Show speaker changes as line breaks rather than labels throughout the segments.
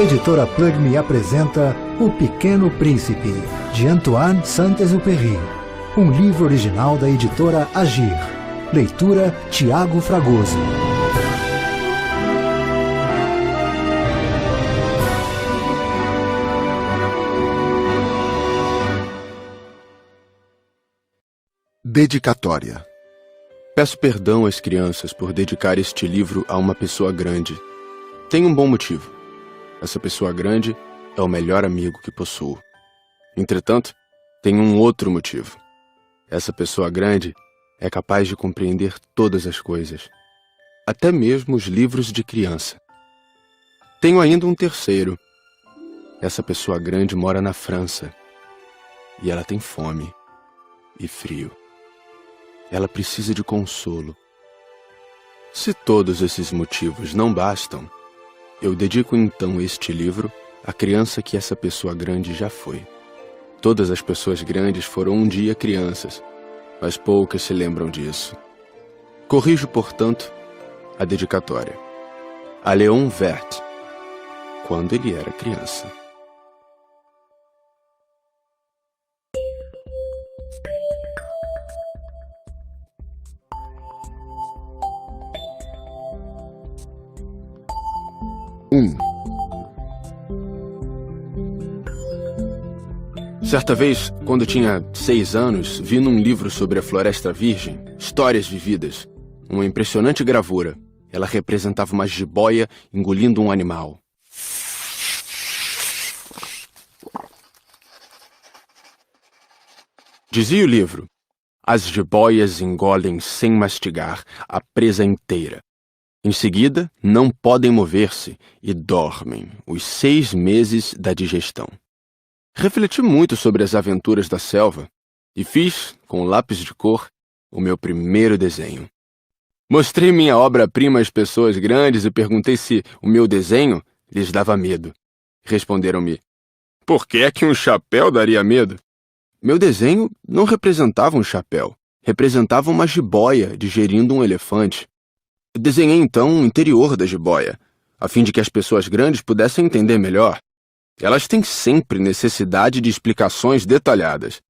editora Plug-me apresenta O Pequeno Príncipe, de Antoine Saint-Exupéry, um livro original da editora Agir. Leitura Tiago Fragoso.
Dedicatória. Peço perdão às crianças por dedicar este livro a uma pessoa grande. Tem um bom motivo. Essa pessoa grande é o melhor amigo que possuo. Entretanto, tem um outro motivo. Essa pessoa grande é capaz de compreender todas as coisas, até mesmo os livros de criança. Tenho ainda um terceiro. Essa pessoa grande mora na França e ela tem fome e frio. Ela precisa de consolo. Se todos esses motivos não bastam, eu dedico então este livro à criança que essa pessoa grande já foi. Todas as pessoas grandes foram um dia crianças, mas poucas se lembram disso. Corrijo, portanto, a dedicatória. A Léon Vert, quando ele era criança. Certa vez, quando tinha 6 anos, vi num livro sobre a Floresta Virgem, Histórias Vividas, uma impressionante gravura. Ela representava uma jiboia engolindo um animal. Dizia o livro: as jiboias engolem sem mastigar a presa inteira. Em seguida, não podem mover-se e dormem os 6 meses da digestão. Refleti muito sobre as aventuras da selva e fiz, com lápis de cor, o meu primeiro desenho. Mostrei minha obra-prima às pessoas grandes e perguntei se o meu desenho lhes dava medo. Responderam-me: por que é que um chapéu daria medo? Meu desenho não representava um chapéu, representava uma jiboia digerindo um elefante. Desenhei então o interior da jiboia, a fim de que as pessoas grandes pudessem entender melhor. Elas têm sempre necessidade de explicações detalhadas.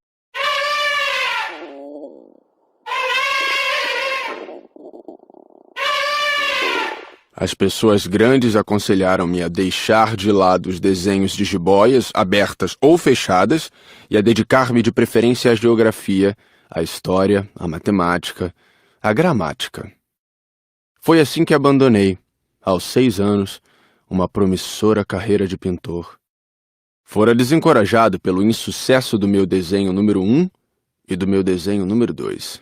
As pessoas grandes aconselharam-me a deixar de lado os desenhos de jiboias, abertas ou fechadas, e a dedicar-me de preferência à geografia, à história, à matemática, à gramática. Foi assim que abandonei, aos 6 anos, uma promissora carreira de pintor. Fora desencorajado pelo insucesso do meu desenho número 1 e do meu desenho número 2.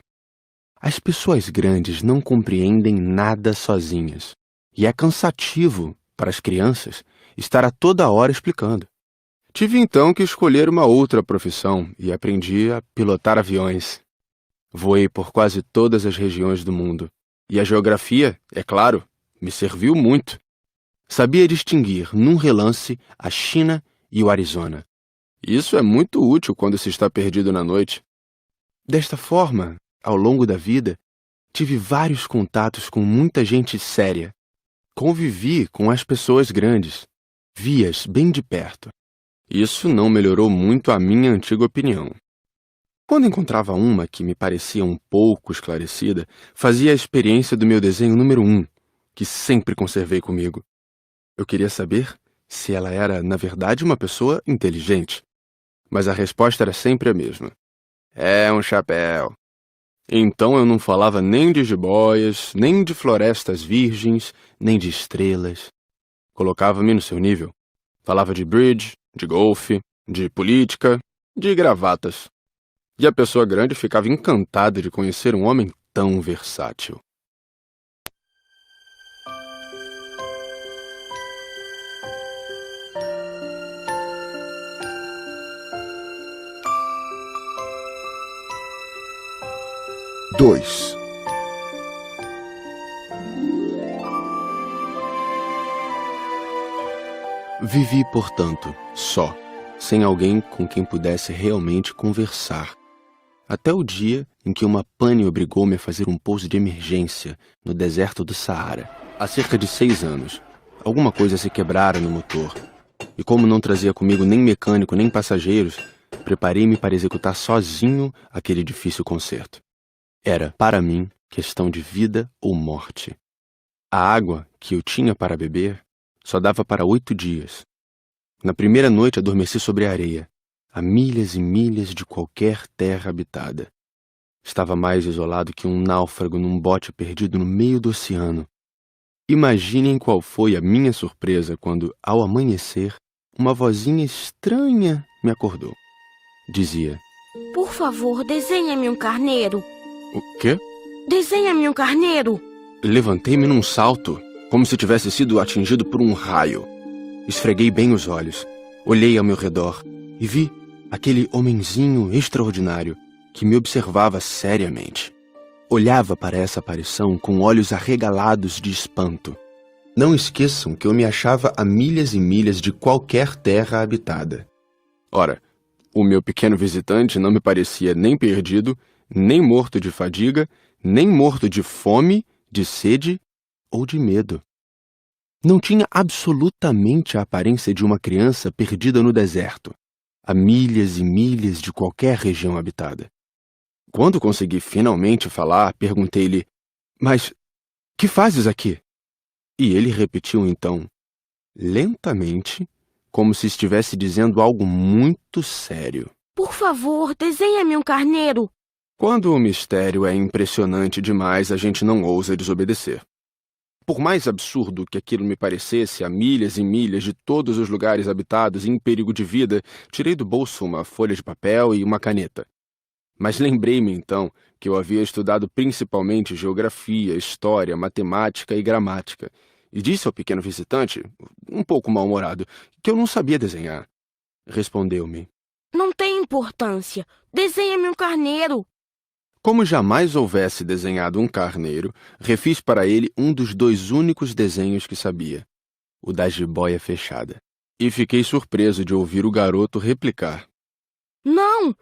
As pessoas grandes não compreendem nada sozinhas, e é cansativo para as crianças estar a toda hora explicando. Tive então que escolher uma outra profissão e aprendi a pilotar aviões. Voei por quase todas as regiões do mundo, e a geografia, é claro, me serviu muito. Sabia distinguir num relance a China e o Arizona. Isso é muito útil quando se está perdido na noite. Desta forma, ao longo da vida, tive vários contatos com muita gente séria. Convivi com as pessoas grandes. Vi-as bem de perto. Isso não melhorou muito a minha antiga opinião. Quando encontrava uma que me parecia um pouco esclarecida, fazia a experiência do meu desenho número 1, que sempre conservei comigo. Eu queria saber se ela era, na verdade, uma pessoa inteligente. Mas a resposta era sempre a mesma. É um chapéu. Então eu não falava nem de jiboias, nem de florestas virgens, nem de estrelas. Colocava-me no seu nível. Falava de bridge, de golfe, de política, de gravatas. E a pessoa grande ficava encantada de conhecer um homem tão versátil. Vivi, portanto, só, sem alguém com quem pudesse realmente conversar. Até o dia em que uma pane obrigou-me a fazer um pouso de emergência no deserto do Saara, há cerca de 6 anos. Alguma coisa se quebrara no motor e como não trazia comigo nem mecânico nem passageiros, preparei-me para executar sozinho aquele difícil concerto. Era, para mim, questão de vida ou morte. A água que eu tinha para beber só dava para 8 dias. Na primeira noite adormeci sobre a areia, a milhas e milhas de qualquer terra habitada. Estava mais isolado que um náufrago num bote perdido no meio do oceano. Imaginem qual foi a minha surpresa quando, ao amanhecer, uma vozinha estranha me acordou. Dizia:
Por favor, desenha-me um carneiro.
O quê?
Desenha-me um carneiro.
Levantei-me num salto, como se tivesse sido atingido por um raio. Esfreguei bem os olhos, olhei ao meu redor e vi aquele homenzinho extraordinário que me observava seriamente. Olhava para essa aparição com olhos arregalados de espanto. Não esqueçam que eu me achava a milhas e milhas de qualquer terra habitada. Ora, o meu pequeno visitante não me parecia nem perdido, nem morto de fadiga, nem morto de fome, de sede ou de medo. Não tinha absolutamente a aparência de uma criança perdida no deserto, a milhas e milhas de qualquer região habitada. Quando consegui finalmente falar, perguntei-lhe: Mas que fazes aqui? E ele repetiu então, lentamente, como se estivesse dizendo algo muito sério:
Por favor, desenha-me um carneiro.
Quando o mistério é impressionante demais, a gente não ousa desobedecer. Por mais absurdo que aquilo me parecesse, a milhas e milhas de todos os lugares habitados e em perigo de vida, tirei do bolso uma folha de papel e uma caneta. Mas lembrei-me, então, que eu havia estudado principalmente geografia, história, matemática e gramática, e disse ao pequeno visitante, um pouco mal-humorado, que eu não sabia desenhar. Respondeu-me:
Não tem importância. Desenha-me um carneiro.
Como jamais houvesse desenhado um carneiro, refiz para ele um dos 2 únicos desenhos que sabia, o da jiboia fechada. E fiquei surpreso de ouvir o garoto replicar:
Não,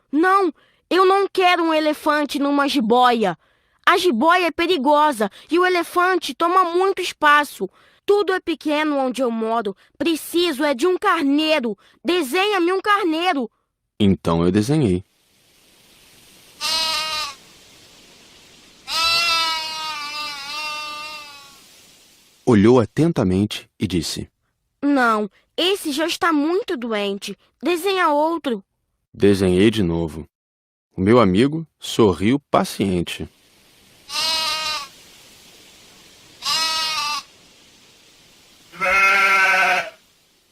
eu não quero um elefante numa jiboia. A jiboia é perigosa e o elefante toma muito espaço. Tudo é pequeno onde eu moro. Preciso é de um carneiro. Desenha-me um carneiro.
Então eu desenhei. Olhou atentamente e disse:
Não, esse já está muito doente. Desenha outro.
Desenhei de novo. O meu amigo sorriu paciente.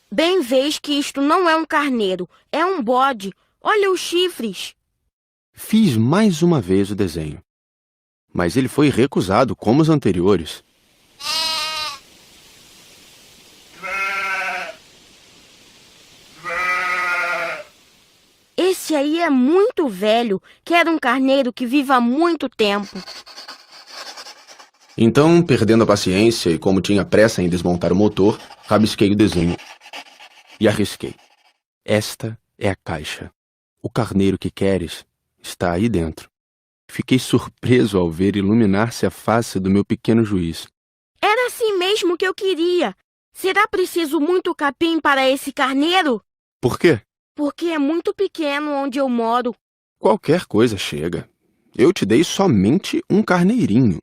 Bem vês que isto não é um carneiro, é um bode. Olha os chifres.
Fiz mais uma vez o desenho, mas ele foi recusado como os anteriores.
Esse aí é muito velho. Quero um carneiro que viva há muito tempo.
Então, perdendo a paciência e como tinha pressa em desmontar o motor, rabisquei o desenho e arrisquei. Esta é a caixa. O carneiro que queres está aí dentro. Fiquei surpreso ao ver iluminar-se a face do meu pequeno juiz.
Era assim mesmo que eu queria. Será preciso muito capim para esse carneiro?
Por quê?
Porque é muito pequeno onde eu moro.
Qualquer coisa chega. Eu te dei somente um carneirinho.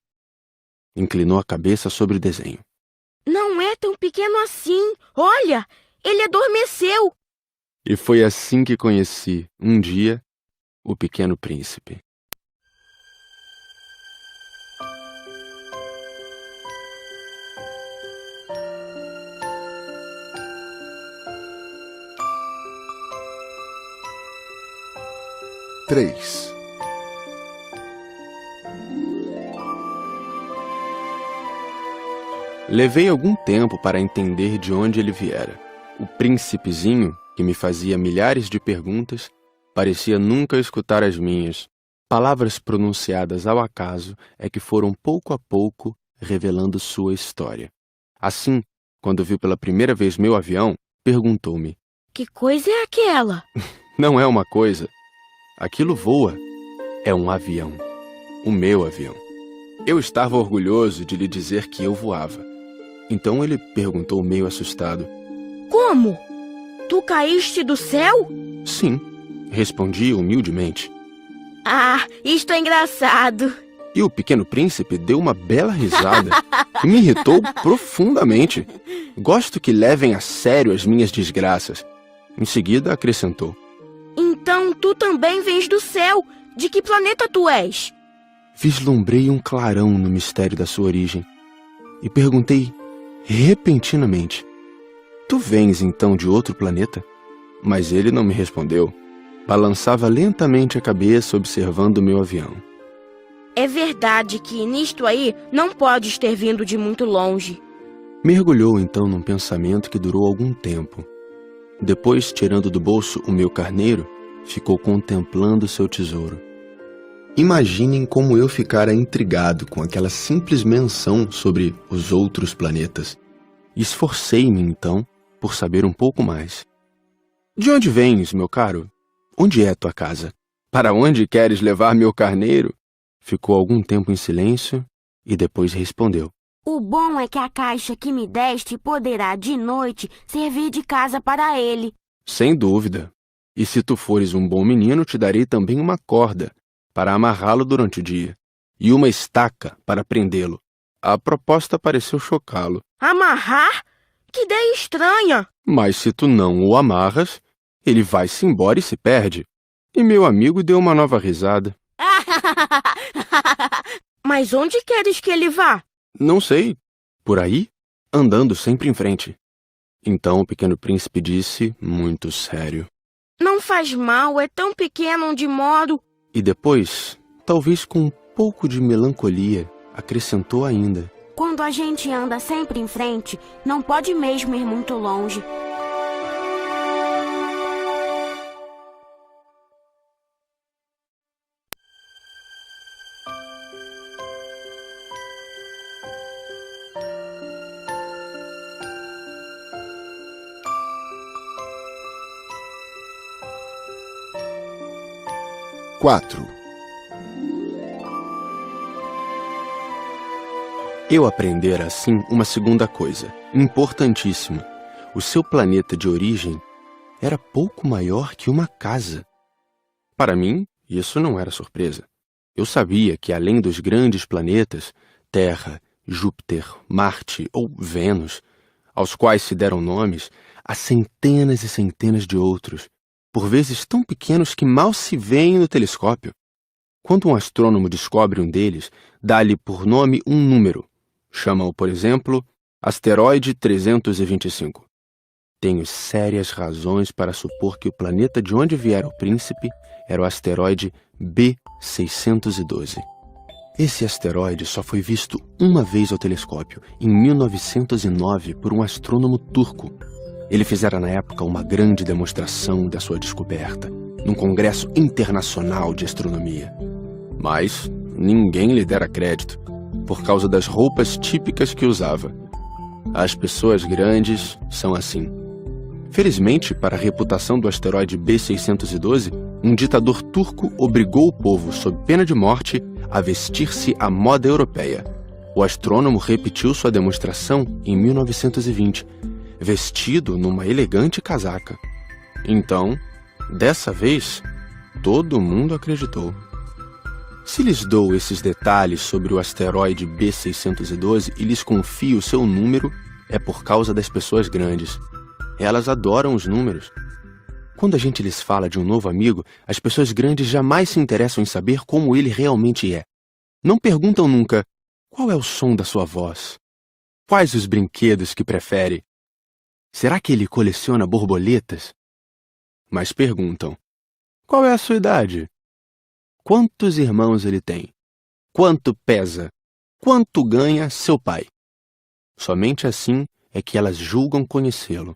Inclinou a cabeça sobre o desenho.
Não é tão pequeno assim. Olha, ele adormeceu.
E foi assim que conheci, um dia, o Pequeno Príncipe.
Três.
Levei algum tempo para entender de onde ele viera. O príncipezinho, que me fazia milhares de perguntas, parecia nunca escutar as minhas. Palavras pronunciadas ao acaso é que foram pouco a pouco revelando sua história. Assim, quando viu pela primeira vez meu avião, perguntou-me:
Que coisa é aquela?
Não é uma coisa. Aquilo voa. É um avião. O meu avião. Eu estava orgulhoso de lhe dizer que eu voava. Então ele perguntou meio assustado:
Como? Tu caíste do céu?
Sim, respondi humildemente.
Ah, isto é engraçado.
E o Pequeno Príncipe deu uma bela risada que me irritou profundamente. Gosto que levem a sério as minhas desgraças. Em seguida, acrescentou.
Então tu também vens do céu. De que planeta tu és?
Vislumbrei um clarão no mistério da sua origem e perguntei repentinamente. Tu vens então de outro planeta? Mas ele não me respondeu. Balançava lentamente a cabeça observando o meu avião.
É verdade que nisto aí não podes ter vindo de muito longe.
Mergulhou então num pensamento que durou algum tempo. Depois, tirando do bolso o meu carneiro, ficou contemplando seu tesouro. Imaginem como eu ficara intrigado com aquela simples menção sobre os outros planetas. Esforcei-me então por saber um pouco mais. De onde vens, meu caro? Onde é tua casa? Para onde queres levar meu carneiro? Ficou algum tempo em silêncio e depois respondeu.
O bom é que a caixa que me deste poderá, de noite, servir de casa para ele.
Sem dúvida. E se tu fores um bom menino, te darei também uma corda para amarrá-lo durante o dia e uma estaca para prendê-lo. A proposta pareceu chocá-lo.
Amarrar? Que ideia estranha!
Mas se tu não o amarras, ele vai-se embora e se perde. E meu amigo deu uma nova risada.
Mas onde queres que ele vá?
Não sei. Por aí, andando sempre em frente. Então o Pequeno Príncipe disse, muito sério.
Não faz mal, é tão pequeno onde moro.
E depois, talvez com um pouco de melancolia, acrescentou ainda.
Quando a gente anda sempre em frente, não pode mesmo ir muito longe. Eu aprendera assim uma segunda coisa, importantíssima. O seu planeta de origem era pouco maior que uma casa. Para mim, isso não era surpresa. Eu sabia que além dos grandes planetas, Terra, Júpiter, Marte ou Vênus, aos quais se deram nomes, há centenas e centenas de outros, por vezes tão pequenos que mal se veem no telescópio. Quando um astrônomo descobre um deles, dá-lhe por nome um número. Chama-o, por exemplo, asteroide 325. Tenho sérias razões para supor que o planeta de onde viera o príncipe era o asteroide B612. Esse asteroide só foi visto uma vez ao telescópio, em 1909, por um astrônomo turco. Ele fizera na época uma grande demonstração da sua descoberta, num congresso internacional de astronomia. Mas ninguém lhe dera crédito, por causa das roupas típicas que usava. As pessoas grandes são assim. Felizmente, para a reputação do asteroide B612, um ditador turco obrigou o povo, sob pena de morte, a vestir-se à moda europeia. O astrônomo repetiu sua demonstração em 1920, vestido numa elegante casaca. Então, dessa vez, todo mundo acreditou. Se lhes dou esses detalhes sobre o asteroide B612 e lhes confio o seu número, é por causa das pessoas grandes. Elas adoram os números. Quando a gente lhes fala de um novo amigo, as pessoas grandes jamais se interessam em saber como ele realmente é. Não perguntam nunca, qual é o som da sua voz? Quais os brinquedos que prefere? Será que ele coleciona borboletas? Mas perguntam, qual é a sua idade? Quantos irmãos ele tem? Quanto pesa? Quanto ganha seu pai? Somente assim é que elas julgam conhecê-lo.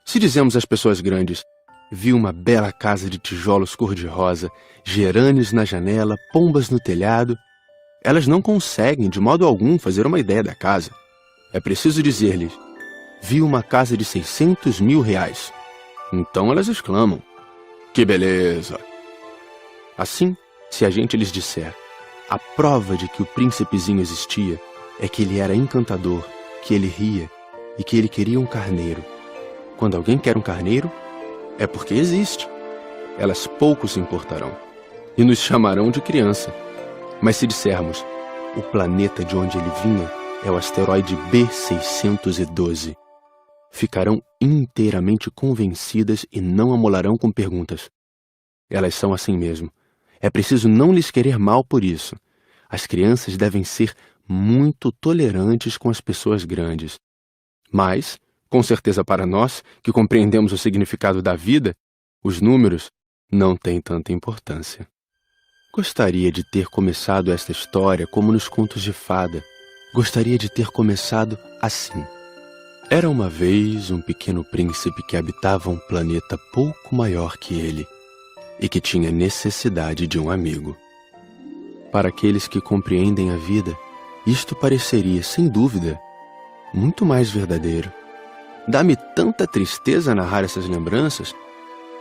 Se dizemos às pessoas grandes, vi uma bela casa de tijolos cor-de-rosa, gerânios na janela, pombas no telhado, elas não conseguem de modo algum fazer uma ideia da casa. É preciso dizer-lhes, vi uma casa de 600 mil reais. Então elas exclamam, que beleza! Assim, se a gente lhes disser, a prova de que o príncipezinho existia é que ele era encantador, que ele ria e que ele queria um carneiro.
Quando alguém quer um carneiro, é porque existe. Elas pouco se importarão e nos chamarão de criança. Mas se dissermos, o planeta de onde ele vinha é o asteroide B612, ficarão inteiramente convencidas e não amolarão com perguntas. Elas são assim mesmo. É preciso não lhes querer mal por isso. As crianças devem ser muito tolerantes com as pessoas grandes. Mas, com certeza para nós, que compreendemos o significado da vida, os números não têm tanta importância. Gostaria de ter começado esta história como nos contos de fada. Gostaria de ter começado assim. Era uma vez um pequeno príncipe que habitava um planeta pouco maior que ele e que tinha necessidade de um amigo. Para aqueles que compreendem a vida, isto pareceria, sem dúvida, muito mais verdadeiro. Dá-me tanta tristeza narrar essas lembranças.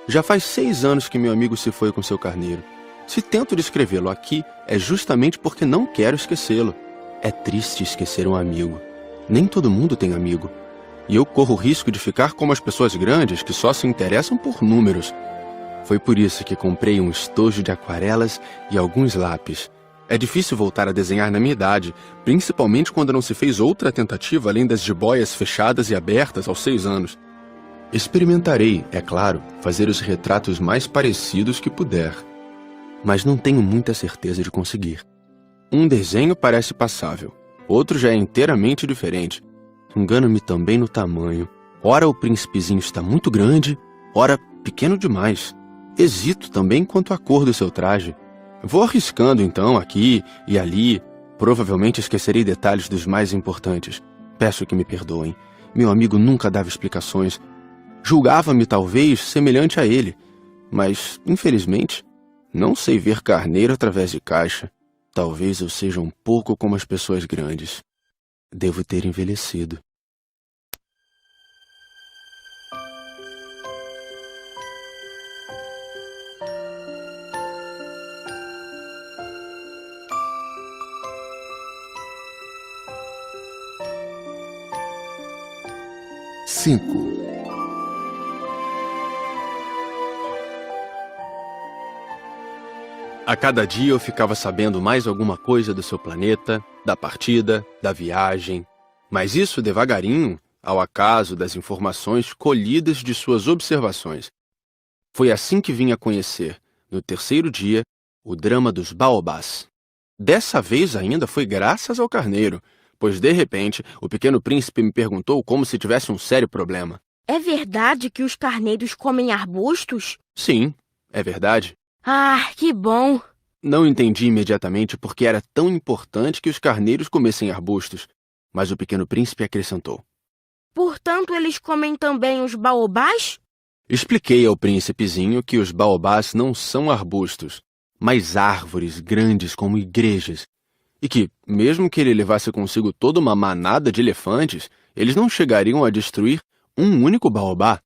Já faz 6 anos que meu amigo se foi com seu carneiro. Se tento descrevê-lo aqui, é justamente porque não quero esquecê-lo. É triste esquecer um amigo. Nem todo mundo tem amigo. E eu corro o risco de ficar como as pessoas grandes que só se interessam por números. Foi por isso que comprei um estojo de aquarelas e alguns lápis. É difícil voltar a desenhar na minha idade, principalmente quando não se fez outra tentativa além das jiboias fechadas e abertas aos 6 anos. Experimentarei, é claro, fazer os retratos mais parecidos que puder. Mas não tenho muita certeza de conseguir. Um desenho parece passável, outro já é inteiramente diferente. Engano-me também no tamanho. Ora o príncipezinho está muito grande, ora pequeno demais. Hesito também quanto à cor do seu traje. Vou arriscando então aqui e ali. Provavelmente esquecerei detalhes dos mais importantes. Peço que me perdoem. Meu amigo nunca dava explicações. Julgava-me talvez semelhante a ele, mas, infelizmente, não sei ver carneiro através de caixa. Talvez eu seja um pouco como as pessoas grandes. Devo ter envelhecido. A cada dia eu ficava sabendo mais alguma coisa do seu planeta, da partida, da viagem. Mas isso devagarinho, ao acaso das informações colhidas de suas observações. Foi assim que vim a conhecer, no 3º dia, o drama dos baobás. Dessa vez ainda foi graças ao carneiro, pois de repente o pequeno príncipe me perguntou como se tivesse um sério problema.
É verdade que os carneiros comem arbustos?
Sim, é verdade.
Ah, que bom!
Não entendi imediatamente por que era tão importante que os carneiros comessem arbustos, mas o pequeno príncipe acrescentou.
Portanto, eles comem também os baobás?
Expliquei ao príncipezinho que os baobás não são arbustos, mas árvores grandes como igrejas, e que, mesmo que ele levasse consigo toda uma manada de elefantes, eles não chegariam a destruir um único baobá.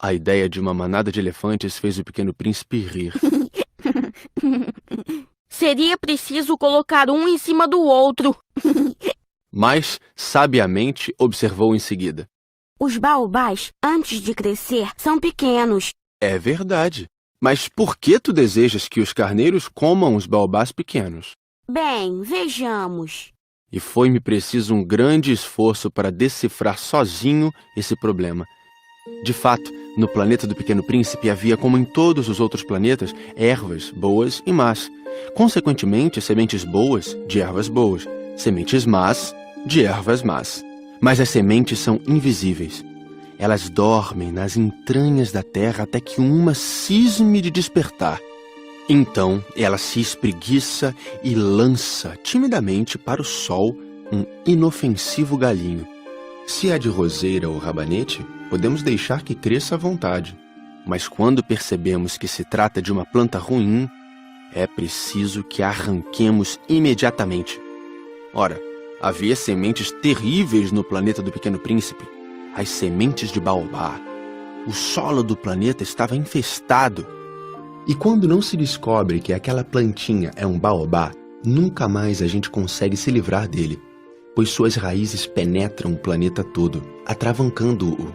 A ideia de uma manada de elefantes fez o pequeno príncipe rir.
Seria preciso colocar um em cima do outro.
Mas, sabiamente, observou em seguida.
Os baobás, antes de crescer, são pequenos.
É verdade. Mas por que tu desejas que os carneiros comam os baobás pequenos?
Bem, vejamos.
E foi-me preciso um grande esforço para decifrar sozinho esse problema. De fato, no planeta do Pequeno Príncipe havia, como em todos os outros planetas, ervas boas e más. Consequentemente, sementes boas de ervas boas, sementes más de ervas más. Mas as sementes são invisíveis. Elas dormem nas entranhas da terra até que uma cisme de despertar. Então, ela se espreguiça e lança timidamente para o sol um inofensivo galinho. Se é de roseira ou rabanete, podemos deixar que cresça à vontade. Mas quando percebemos que se trata de uma planta ruim, é preciso que a arranquemos imediatamente. Ora, havia sementes terríveis no planeta do Pequeno Príncipe. As sementes de baobá. O solo do planeta estava infestado. E quando não se descobre que aquela plantinha é um baobá, nunca mais a gente consegue se livrar dele, pois suas raízes penetram o planeta todo, atravancando-o.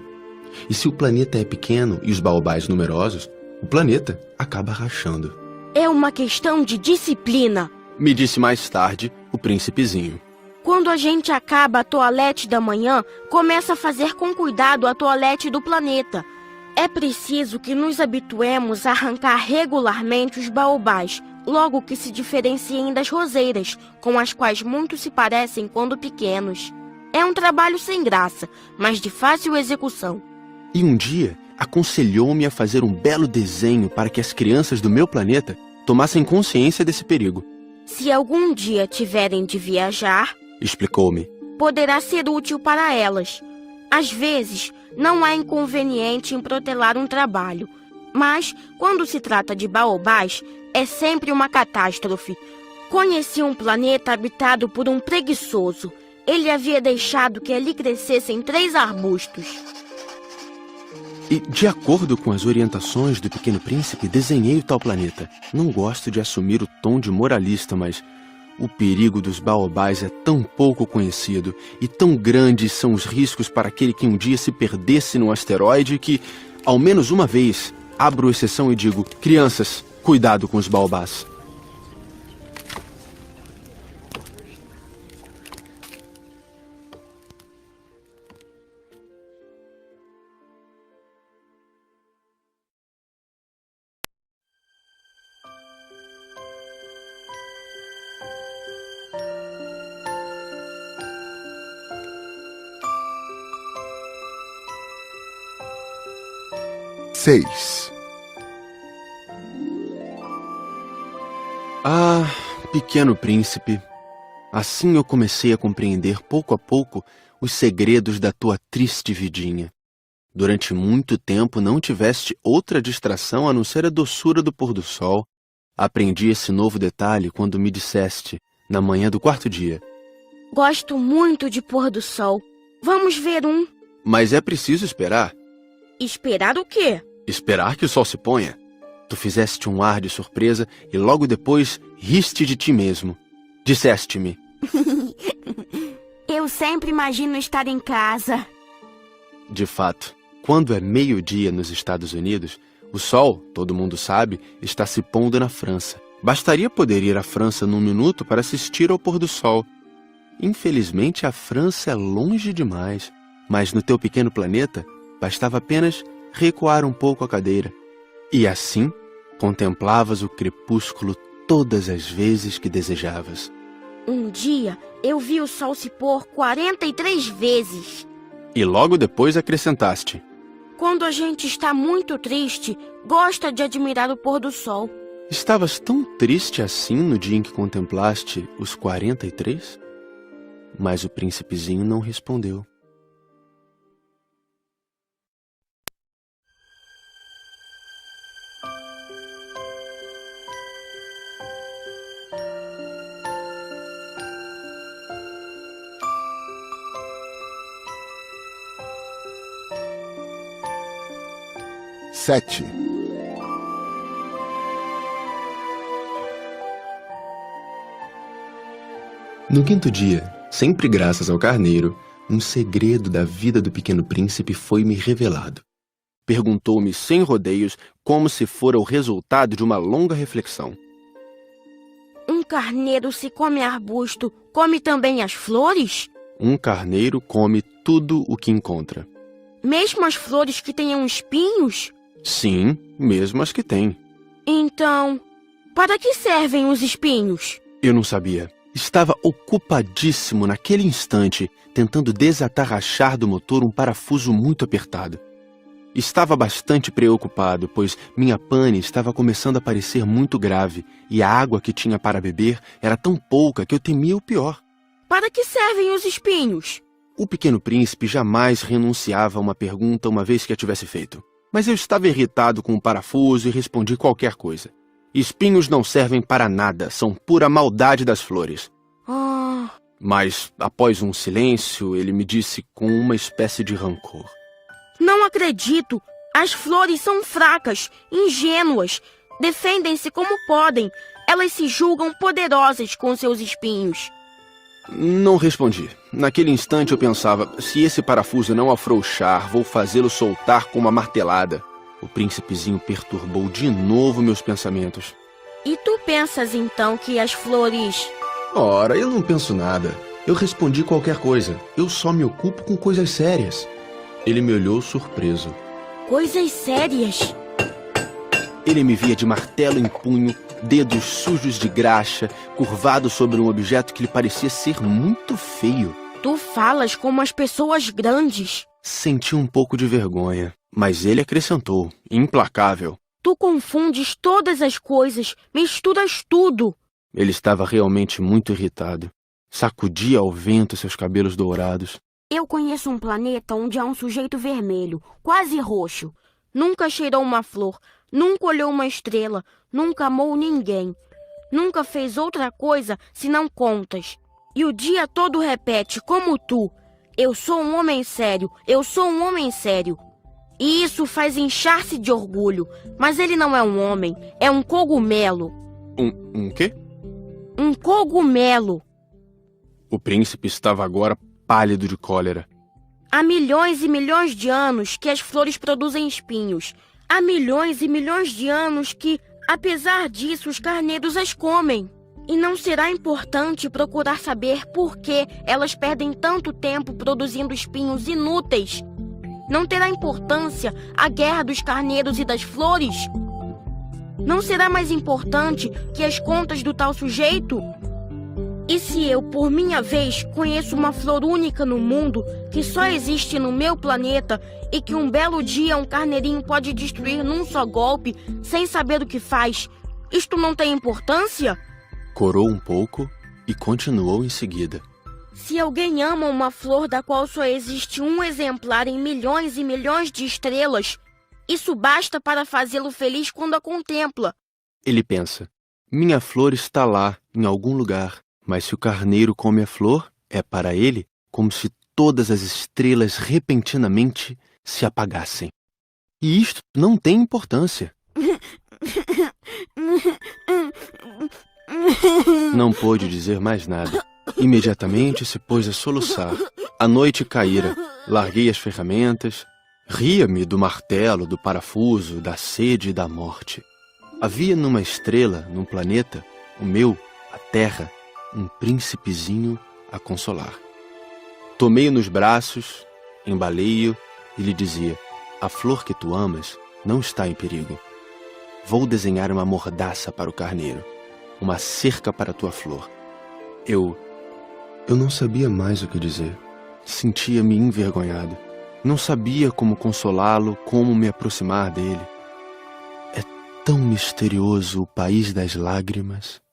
E se o planeta é pequeno e os baobás numerosos, o planeta acaba rachando.
É uma questão de disciplina,
Me disse mais tarde o príncipezinho.
Quando a gente acaba a toalete da manhã, começa a fazer com cuidado a toalete do planeta. É preciso que nos habituemos a arrancar regularmente os baobás, logo que se diferenciem das roseiras, com as quais muitos se parecem quando pequenos. É um trabalho sem graça, mas de fácil execução.
E um dia aconselhou-me a fazer um belo desenho para que as crianças do meu planeta tomassem consciência desse perigo.
Se algum dia tiverem de viajar,
Explicou-me.
poderá ser útil para elas. Às vezes, não há inconveniente em protelar um trabalho, mas, quando se trata de baobás, é sempre uma catástrofe. Conheci um planeta habitado por um preguiçoso. Ele havia deixado que ali crescessem 3 arbustos.
E, de acordo com as orientações do Pequeno Príncipe, desenhei o tal planeta. Não gosto de assumir o tom de moralista, mas o perigo dos baobás é tão pouco conhecido e tão grandes são os riscos para aquele que um dia se perdesse num asteroide que, ao menos uma vez, abro exceção e digo: crianças, cuidado com os baobás.
Seis.
Ah, Pequeno Príncipe, assim eu comecei a compreender pouco a pouco os segredos da tua triste vidinha. Durante muito tempo não tiveste outra distração a não ser a doçura do pôr do sol. Aprendi esse novo detalhe quando me disseste, na manhã do 4º dia:
Gosto muito de pôr do sol. Vamos ver um.
mas é preciso esperar.
Esperar o quê?
Esperar que o sol se ponha. Tu fizeste um ar de surpresa e logo depois riste de ti mesmo. Disseste-me:
Eu sempre imagino estar em casa.
de fato, quando é meio-dia nos Estados Unidos, o sol, todo mundo sabe, está se pondo na França. Bastaria poder ir à França num minuto para assistir ao pôr do sol. Infelizmente, a França é longe demais, mas no teu pequeno planeta, bastava apenas recuar um pouco a cadeira. E assim, contemplavas o crepúsculo todas as vezes que desejavas.
Um dia, eu vi o sol se pôr 43 vezes.
E logo depois acrescentaste:
Quando a gente está muito triste, gosta de admirar o pôr do sol.
estavas tão triste assim no dia em que contemplaste os 43? Mas o príncipezinho não respondeu.
Sete.
No 5º dia, sempre graças ao carneiro, um segredo da vida do Pequeno Príncipe foi-me revelado. Perguntou-me sem rodeios, como se fora o resultado de uma longa reflexão.
Um carneiro, se come arbusto, come também as flores?
Um carneiro come tudo o que encontra.
Mesmo as flores que tenham espinhos?
Sim, mesmo as que tem.
Então, para que servem os espinhos?
Eu não sabia. Estava ocupadíssimo naquele instante, tentando desatarrachar do motor um parafuso muito apertado. Estava bastante preocupado, pois minha pane estava começando a parecer muito grave, e a água que tinha para beber era tão pouca que eu temia o pior.
Para que servem os espinhos?
O Pequeno Príncipe jamais renunciava a uma pergunta uma vez que a tivesse feito. Mas eu estava irritado com o parafuso e respondi qualquer coisa. Espinhos não servem para nada, são pura maldade das flores.
Ah,
Mas, após um silêncio, ele me disse com uma espécie de rancor:
não acredito. As flores são fracas, ingênuas. Defendem-se como podem. Elas se julgam poderosas com seus espinhos.
Não respondi. Naquele instante eu pensava, se esse parafuso não afrouxar, vou fazê-lo soltar com uma martelada. O príncipezinho perturbou de novo meus pensamentos.
E tu pensas então que as flores...
Ora, eu não penso nada. Eu respondi qualquer coisa. Eu só me ocupo com coisas sérias. Ele me olhou surpreso.
Coisas sérias?
Ele me via de martelo em punho, dedos sujos de graxa, curvado sobre um objeto que lhe parecia ser muito feio.
Tu falas como as pessoas grandes.
Senti um pouco de vergonha, mas ele acrescentou, implacável.
Tu confundes todas as coisas, misturas tudo.
Ele estava realmente muito irritado. Sacudia ao vento seus cabelos dourados.
Eu conheço um planeta onde há um sujeito vermelho, quase roxo. Nunca cheirou uma flor, nunca olhou uma estrela, nunca amou ninguém. Nunca fez outra coisa senão contas. E o dia todo repete, como tu, eu sou um homem sério, eu sou um homem sério. E isso faz inchar-se de orgulho. Mas ele não é um homem, é um cogumelo.
Um quê?
Um cogumelo.
O príncipe estava agora pálido de cólera.
Há milhões e milhões de anos que as flores produzem espinhos. Há milhões e milhões de anos que, apesar disso, os carneiros as comem. E não será importante procurar saber por que elas perdem tanto tempo produzindo espinhos inúteis? Não terá importância a guerra dos carneiros e das flores? Não será mais importante que as contas do tal sujeito? E se eu, por minha vez, conheço uma flor única no mundo, que só existe no meu planeta, e que um belo dia um carneirinho pode destruir num só golpe, sem saber o que faz, isto não tem importância?
Corou um pouco e continuou em seguida.
Se alguém ama uma flor da qual só existe um exemplar em milhões e milhões de estrelas, isso basta para fazê-lo feliz quando a contempla.
Ele pensa, minha flor está lá, em algum lugar. Mas se o carneiro come a flor, é para ele como se todas as estrelas repentinamente se apagassem. E isto não tem importância. Não pôde dizer mais nada. Imediatamente se pôs a soluçar. A noite caíra. Larguei as ferramentas. Ria-me do martelo, do parafuso, da sede e da morte. Havia numa estrela, num planeta, o meu, a Terra, um príncipezinho a consolar. Tomei-o nos braços, embalei-o e lhe dizia, a flor que tu amas não está em perigo. Vou desenhar uma mordaça para o carneiro, uma cerca para a tua flor. Eu não sabia mais o que dizer. Sentia-me envergonhado. Não sabia como consolá-lo, como me aproximar dele. É tão misterioso o país das lágrimas.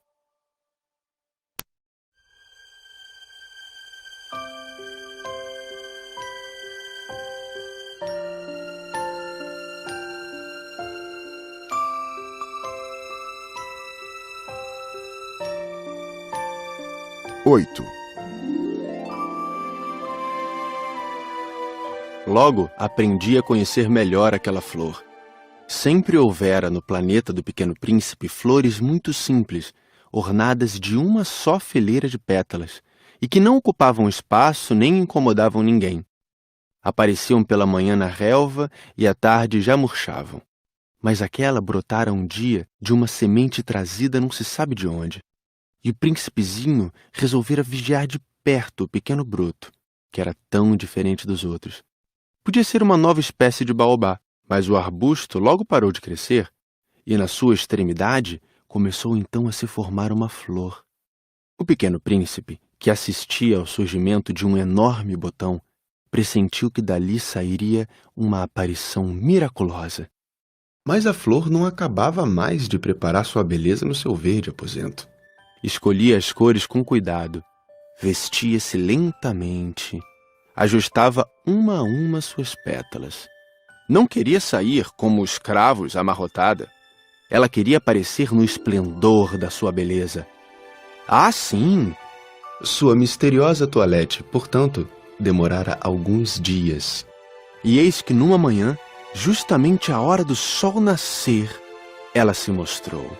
Oito.
Logo, aprendi a conhecer melhor aquela flor. Sempre houvera no planeta do Pequeno Príncipe flores muito simples, ornadas de uma só fileira de pétalas, e que não ocupavam espaço nem incomodavam ninguém. Apareciam pela manhã na relva e à tarde já murchavam. Mas aquela brotara um dia de uma semente trazida não se sabe de onde. E o príncipezinho resolvera vigiar de perto o pequeno broto, que era tão diferente dos outros. Podia ser uma nova espécie de baobá, mas o arbusto logo parou de crescer, e na sua extremidade começou então a se formar uma flor. O pequeno príncipe, que assistia ao surgimento de um enorme botão, pressentiu que dali sairia uma aparição miraculosa. Mas a flor não acabava mais de preparar sua beleza no seu verde aposento. Escolhia as cores com cuidado, vestia-se lentamente, ajustava uma a uma suas pétalas. Não queria sair como os cravos amarrotada. Ela queria aparecer no esplendor da sua beleza. Ah, sim! Sua misteriosa toilette, portanto, demorara alguns dias. E eis que numa manhã, justamente à hora do sol nascer, ela se mostrou.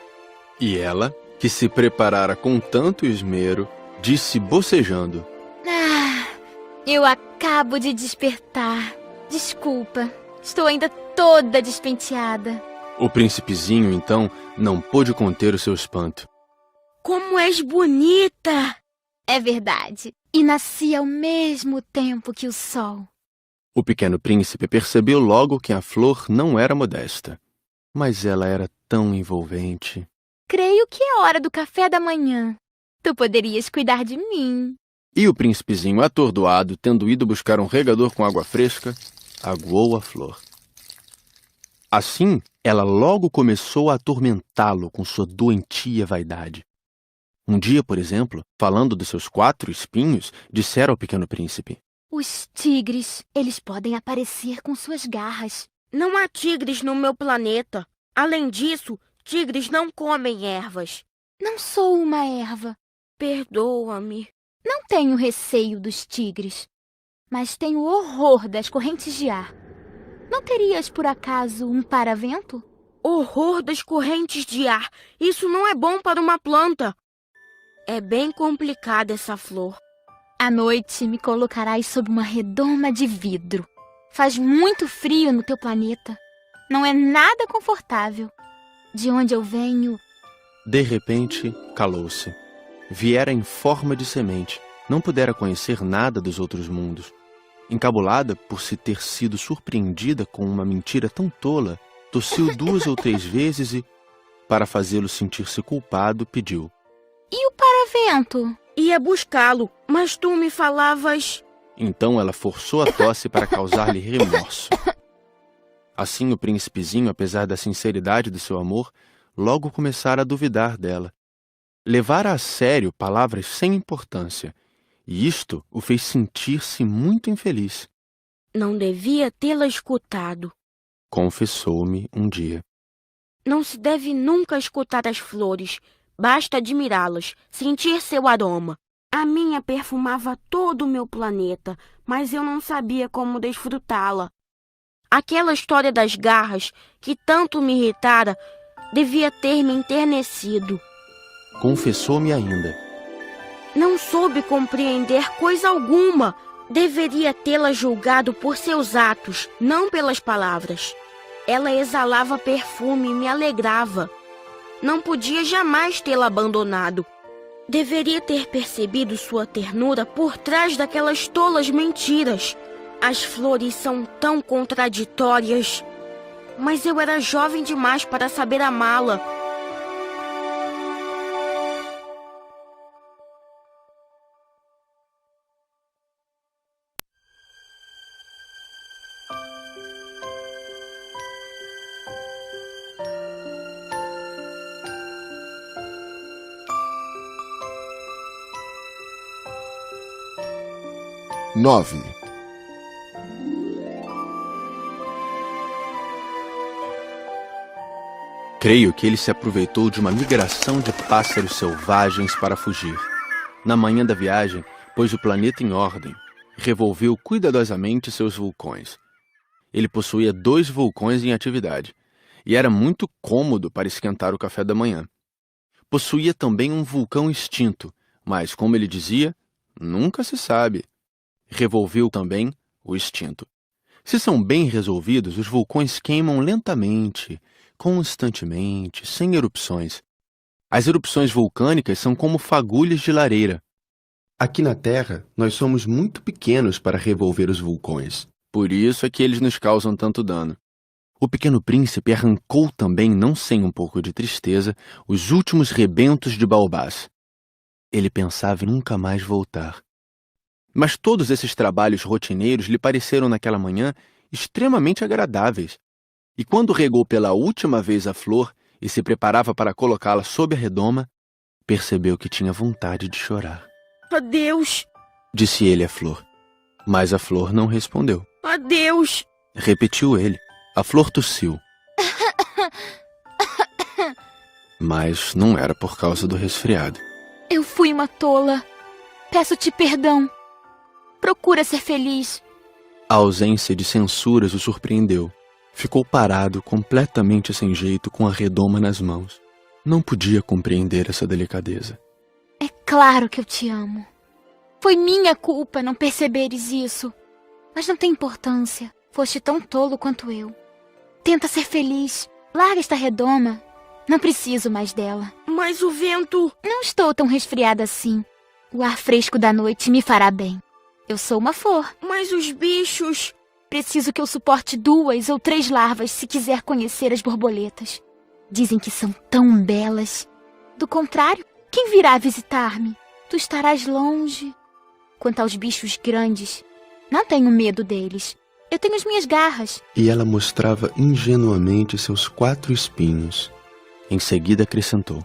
E ela, que se preparara com tanto esmero, disse bocejando.
Eu acabo de despertar. Desculpa, estou ainda toda despenteada.
O príncipezinho, então, não pôde conter o seu espanto.
Como és bonita!
É verdade. E nasci ao mesmo tempo que o sol.
O pequeno príncipe percebeu logo que a flor não era modesta. Mas ela era tão envolvente.
Creio que é hora do café da manhã. Tu poderias cuidar de mim.
E o príncipezinho, atordoado, tendo ido buscar um regador com água fresca, aguou a flor. Assim, ela logo começou a atormentá-lo com sua doentia vaidade. Um dia, por exemplo, falando dos seus 4 espinhos, dissera ao pequeno príncipe:
Os tigres, eles podem aparecer com suas garras.
Não há tigres no meu planeta. Além disso, tigres não comem ervas.
Não sou uma erva.
Perdoa-me.
Não tenho receio dos tigres, mas tenho horror das correntes de ar. Não terias, por acaso, um paravento?
Horror das correntes de ar. Isso não é bom para uma planta. É bem complicada essa flor.
À noite me colocarás sob uma redoma de vidro. Faz muito frio no teu planeta. Não é nada confortável. De onde eu venho...
De repente, calou-se. Viera em forma de semente. Não pudera conhecer nada dos outros mundos. Encabulada por se ter sido surpreendida com uma mentira tão tola, tossiu 2 ou 3 vezes e, para fazê-lo sentir-se culpado, pediu:
E o paravento?
Ia buscá-lo, mas tu me falavas...
Então ela forçou a tosse para causar-lhe remorso. Assim o príncipezinho, apesar da sinceridade do seu amor, logo começara a duvidar dela. Levara a sério palavras sem importância, e isto o fez sentir-se muito infeliz.
Não devia tê-la escutado.
Confessou-me um dia.
Não se deve nunca escutar as flores. Basta admirá-las, sentir seu aroma. A minha perfumava todo o meu planeta, mas eu não sabia como desfrutá-la. Aquela história das garras, que tanto me irritara, devia ter me enternecido.
Confessou-me ainda.
Não soube compreender coisa alguma. Deveria tê-la julgado por seus atos, não pelas palavras. Ela exalava perfume e me alegrava. Não podia jamais tê-la abandonado. Deveria ter percebido sua ternura por trás daquelas tolas mentiras. As flores são tão contraditórias. Mas eu era jovem demais para saber amá-la.
Nove.
Creio que ele se aproveitou de uma migração de pássaros selvagens para fugir. Na manhã da viagem, pôs o planeta em ordem, revolveu cuidadosamente seus vulcões. Ele possuía 2 vulcões em atividade, e era muito cômodo para esquentar o café da manhã. Possuía também um vulcão extinto, mas, como ele dizia, nunca se sabe. Revolveu também o extinto. Se são bem resolvidos, os vulcões queimam lentamente, constantemente, sem erupções. As erupções vulcânicas são como fagulhas de lareira. Aqui na Terra, nós somos muito pequenos para revolver os vulcões. Por isso é que eles nos causam tanto dano. O pequeno príncipe arrancou também, não sem um pouco de tristeza, os últimos rebentos de baobás. Ele pensava em nunca mais voltar. Mas todos esses trabalhos rotineiros lhe pareceram naquela manhã extremamente agradáveis. E quando regou pela última vez a flor e se preparava para colocá-la sob a redoma, percebeu que tinha vontade de chorar.
Adeus!
Disse ele à flor. Mas a flor não respondeu.
Adeus!
Repetiu ele. A flor tossiu. Mas não era por causa do resfriado.
Eu fui uma tola. Peço-te perdão. Procura ser feliz.
A ausência de censuras o surpreendeu. Ficou parado, completamente sem jeito, com a redoma nas mãos. Não podia compreender essa delicadeza.
É claro que eu te amo. Foi minha culpa não perceberes isso. Mas não tem importância. Foste tão tolo quanto eu. Tenta ser feliz. Larga esta redoma. Não preciso mais dela.
Mas o vento...
Não estou tão resfriada assim. O ar fresco da noite me fará bem. Eu sou uma flor.
Mas os bichos...
Preciso que eu suporte 2 ou 3 larvas se quiser conhecer as borboletas. Dizem que são tão belas. Do contrário, quem virá visitar-me? Tu estarás longe. Quanto aos bichos grandes, não tenho medo deles. Eu tenho as minhas garras.
E ela mostrava ingenuamente seus 4 espinhos. Em seguida acrescentou: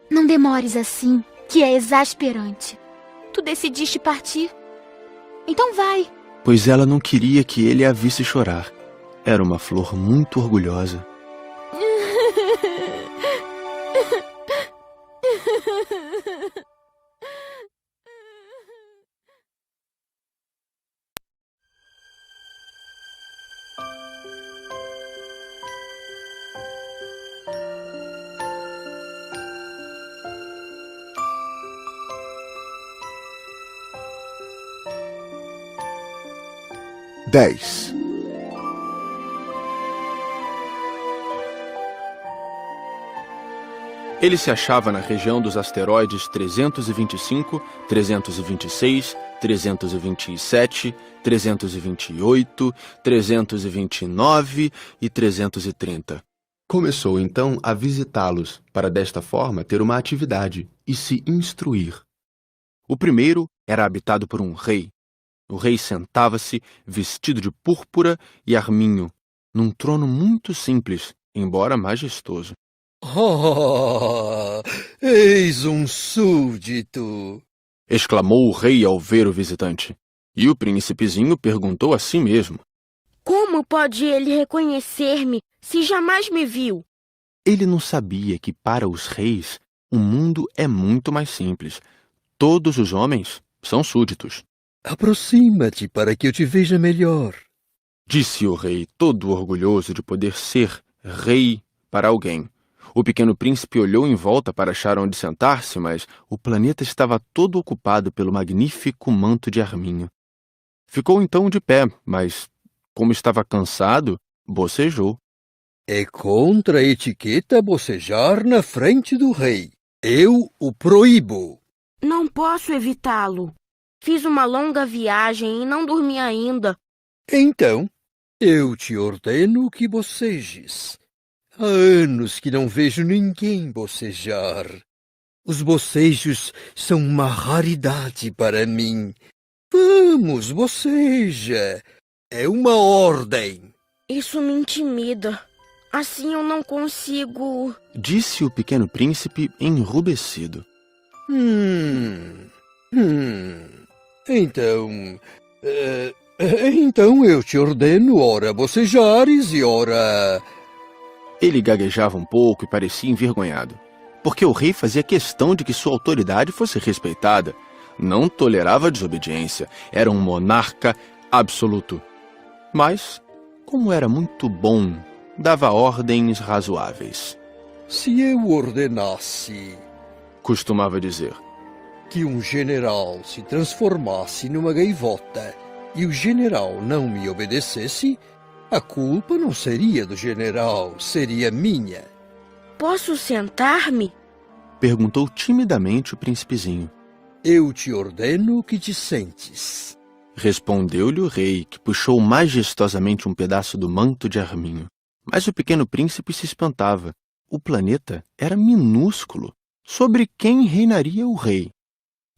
Não demores assim, que é exasperante. Tu decidiste partir. Então vai.
Pois ela não queria que ele a visse chorar. Era uma flor muito orgulhosa.
Dez.
Ele se achava na região dos asteroides 325, 326, 327, 328, 329 e 330. Começou então a visitá-los, para desta forma ter uma atividade e se instruir. O primeiro era habitado por um rei. O rei sentava-se, vestido de púrpura e arminho, num trono muito simples, embora majestoso.
Oh, eis um súdito!
Exclamou o rei ao ver o visitante. E o príncipezinho perguntou a si mesmo:
Como pode ele reconhecer-me se jamais me viu?
Ele não sabia que para os reis o mundo é muito mais simples. Todos os homens são súditos.
Aproxima-te para que eu te veja melhor.
Disse o rei, todo orgulhoso de poder ser rei para alguém. O pequeno príncipe olhou em volta para achar onde sentar-se, mas o planeta estava todo ocupado pelo magnífico manto de arminho. Ficou então de pé, mas, como estava cansado, bocejou.
É contra a etiqueta bocejar na frente do rei. Eu o proíbo.
Não posso evitá-lo. Fiz uma longa viagem e não dormi ainda.
Então, eu te ordeno que bocejes. Há anos que não vejo ninguém bocejar. Os bocejos são uma raridade para mim. Vamos, boceja. É uma ordem.
Isso me intimida. Assim eu não consigo...
Disse o pequeno príncipe enrubescido.
Então eu te ordeno, ora bocejares e ora...
Ele gaguejava um pouco e parecia envergonhado, porque o rei fazia questão de que sua autoridade fosse respeitada. Não tolerava desobediência. Era um monarca absoluto. Mas, como era muito bom, dava ordens razoáveis.
Se eu ordenasse...
Costumava dizer.
Que um general se transformasse numa gaivota e o general não me obedecesse, a culpa não seria do general, seria minha.
Posso sentar-me?
Perguntou timidamente o príncipezinho.
Eu te ordeno que te sentes.
Respondeu-lhe o rei, que puxou majestosamente um pedaço do manto de arminho. Mas o pequeno príncipe se espantava. O planeta era minúsculo. Sobre quem reinaria o rei?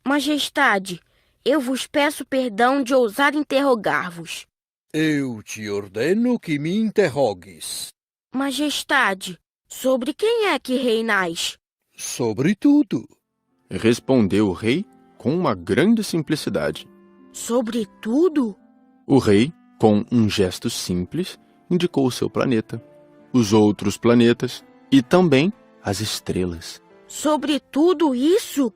Majestade, eu vos peço perdão de ousar interrogar-vos.
Eu te ordeno que me interrogues.
Majestade, sobre quem é que reinais?
Sobre tudo.
Respondeu o rei com uma grande simplicidade.
Sobre tudo?
O rei, com um gesto simples, indicou o seu planeta, os outros planetas e também as estrelas.
Sobre tudo isso?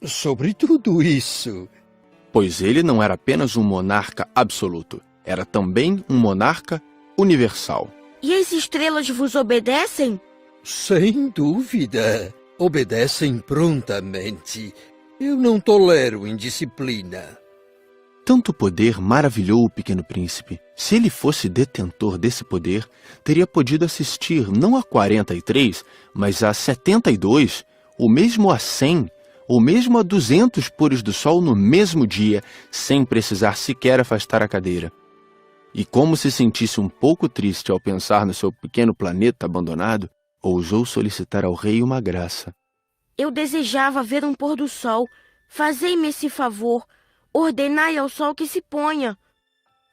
Sobre tudo isso.
Pois ele não era apenas um monarca absoluto, era também um monarca universal.
E as estrelas vos obedecem?
Sem dúvida. Obedecem prontamente. Eu não tolero indisciplina.
Tanto poder maravilhou o Pequeno Príncipe. Se ele fosse detentor desse poder, teria podido assistir não a 43, mas a 72, ou mesmo a 100, ou mesmo a 200 pôres do sol no mesmo dia, sem precisar sequer afastar a cadeira. E como se sentisse um pouco triste ao pensar no seu pequeno planeta abandonado, ousou solicitar ao rei uma graça.
Eu desejava ver um pôr do sol. Fazei-me esse favor. Ordenai ao sol que se ponha.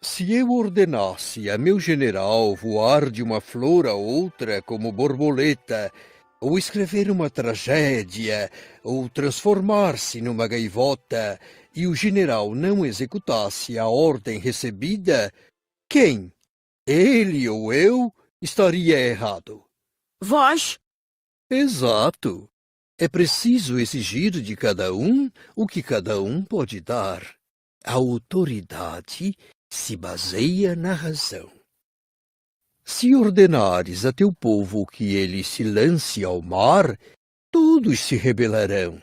Se eu ordenasse a meu general voar de uma flor a outra como borboleta, ou escrever uma tragédia, ou transformar-se numa gaivota, e o general não executasse a ordem recebida, quem, ele ou eu, estaria errado?
Vós,
Exato. É preciso exigir de cada um o que cada um pode dar. A autoridade se baseia na razão. Se ordenares a teu povo que ele se lance ao mar, todos se rebelarão.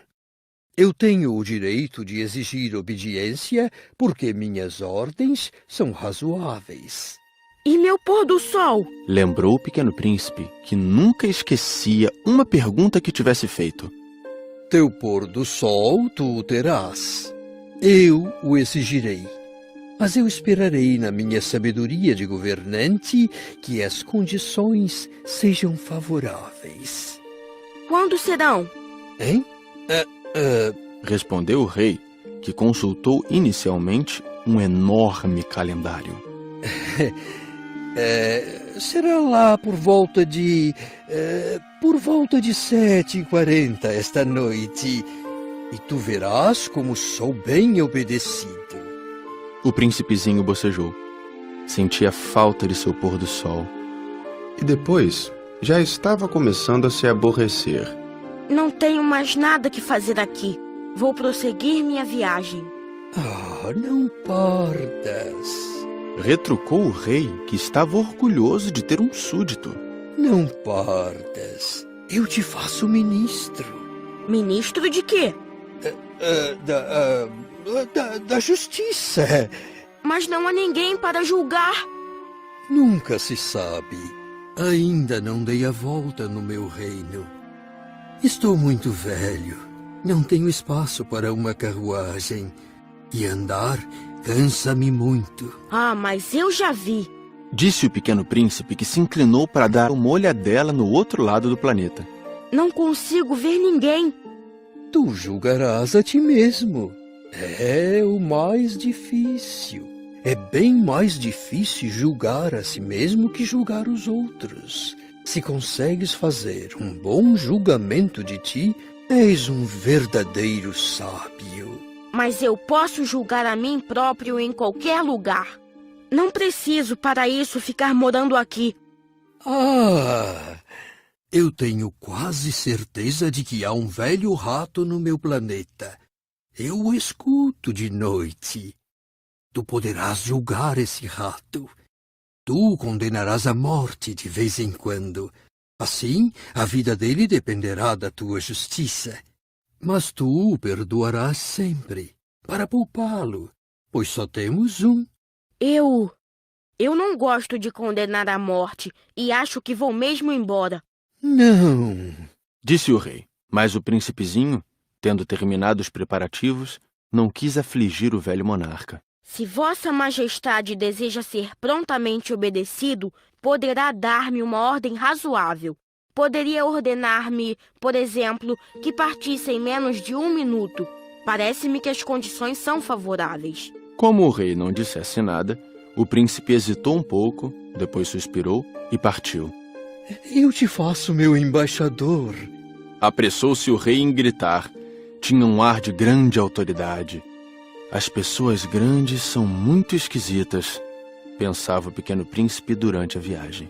Eu tenho o direito de exigir obediência porque minhas ordens são razoáveis.
e meu pôr do sol?
Lembrou o Pequeno Príncipe que nunca esquecia uma pergunta que tivesse feito.
Teu pôr do sol tu o terás. Eu o exigirei. Mas eu esperarei na minha sabedoria de governante que as condições sejam favoráveis.
Quando serão?
Hein?
Respondeu o rei, que consultou inicialmente um enorme calendário.
Será lá por volta de 7h40 esta noite. E tu verás como sou bem obedecido.
O príncipezinho bocejou. Sentia falta de seu pôr do sol. E depois, já estava começando a se aborrecer.
Não tenho mais nada que fazer aqui. Vou prosseguir minha viagem.
Ah, não partas.
Retrucou o rei, que estava orgulhoso de ter um súdito.
Não partas. Eu te faço ministro.
Ministro de quê?
Da justiça.
Mas não há ninguém para julgar.
Nunca se sabe. Ainda não dei a volta no meu reino. Estou muito velho. Não tenho espaço para uma carruagem. E andar cansa-me muito.
Ah, mas eu já vi.
Disse o Pequeno Príncipe, que se inclinou para dar uma olhadela no outro lado do planeta.
Não consigo ver ninguém.
Tu julgarás a ti mesmo. É o mais difícil. É bem mais difícil julgar a si mesmo que julgar os outros. Se consegues fazer um bom julgamento de ti, és um verdadeiro sábio.
Mas eu posso julgar a mim próprio em qualquer lugar. Não preciso para isso ficar morando aqui.
Ah, eu tenho quase certeza de que há um velho rato no meu planeta. Eu o escuto de noite. Tu poderás julgar esse rato. Tu o condenarás à morte de vez em quando. Assim, a vida dele dependerá da tua justiça. Mas tu o perdoarás sempre, para poupá-lo, pois só temos um.
Eu não gosto de condenar à morte e acho que vou mesmo embora.
Não.
Disse o rei, mas o príncipezinho, tendo terminado os preparativos, não quis afligir o velho monarca.
Se Vossa Majestade deseja ser prontamente obedecido, poderá dar-me uma ordem razoável. Poderia ordenar-me, por exemplo, que partisse em menos de 1 minuto. Parece-me que as condições são favoráveis.
Como o rei não dissesse nada, o príncipe hesitou um pouco, depois suspirou e partiu.
Eu te faço meu embaixador.
Apressou-se o rei em gritar. Tinha um ar de grande autoridade. As pessoas grandes são muito esquisitas, pensava o Pequeno Príncipe durante a viagem.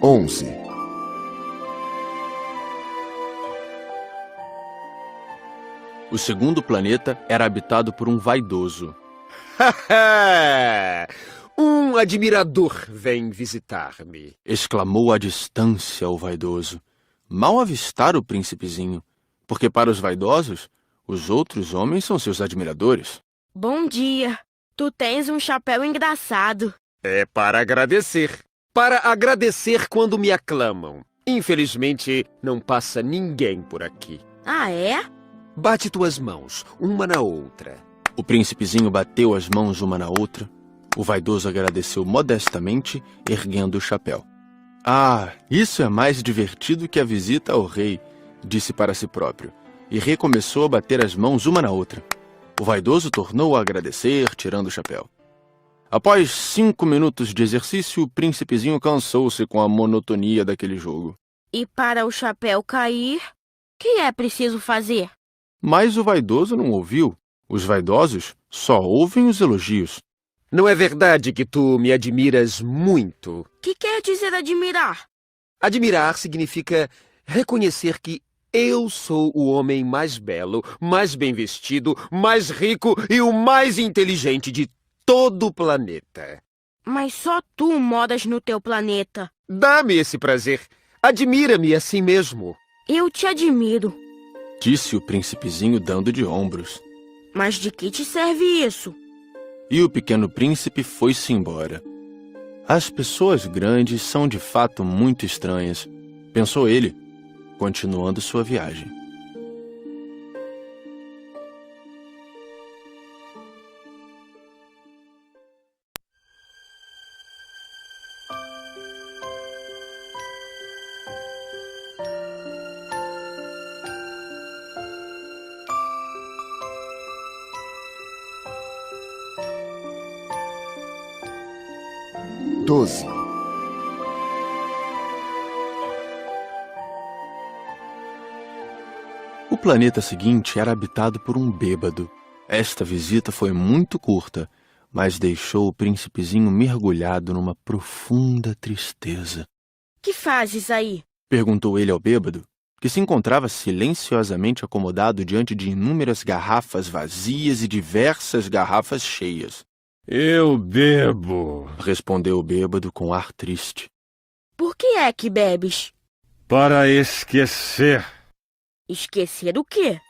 11.
O segundo planeta era habitado por um vaidoso.
Um admirador vem visitar-me.
Exclamou à distância o vaidoso. Mal avistar o príncipezinho, porque para os vaidosos, os outros homens são seus admiradores.
Bom dia. Tu tens um chapéu engraçado.
É para agradecer. Para agradecer quando me aclamam. Infelizmente, não passa ninguém por aqui.
Ah, é?
Bate tuas mãos, uma na outra.
O príncipezinho bateu as mãos uma na outra. O vaidoso agradeceu modestamente, erguendo o chapéu. Ah, isso é mais divertido que a visita ao rei, disse para si próprio, e recomeçou a bater as mãos uma na outra. O vaidoso tornou a agradecer, tirando o chapéu. Após 5 minutos de exercício, o príncipezinho cansou-se com a monotonia daquele jogo.
E para o chapéu cair, o que é preciso fazer?
Mas o vaidoso não ouviu. Os vaidosos só ouvem os elogios.
Não é verdade que tu me admiras muito?
O que quer dizer admirar?
Admirar significa reconhecer que eu sou o homem mais belo, mais bem vestido, mais rico e o mais inteligente de todo o planeta.
Mas só tu moras no teu planeta.
Dá-me esse prazer. Admira-me assim mesmo.
Eu te admiro.
Disse o príncipezinho dando de ombros.
Mas de que te serve isso?
E o pequeno príncipe foi-se embora. As pessoas grandes são de fato muito estranhas, pensou ele, continuando sua viagem.
Doze.
O planeta seguinte era habitado por um bêbado. Esta visita foi muito curta, mas deixou o príncipezinho mergulhado numa profunda tristeza.
Que fazes aí?
Perguntou ele ao bêbado, que se encontrava silenciosamente acomodado diante de inúmeras garrafas vazias e diversas garrafas cheias.
Eu bebo.
Respondeu o bêbado com ar triste.
Por que é que bebes?
Para esquecer.
Esquecer o quê?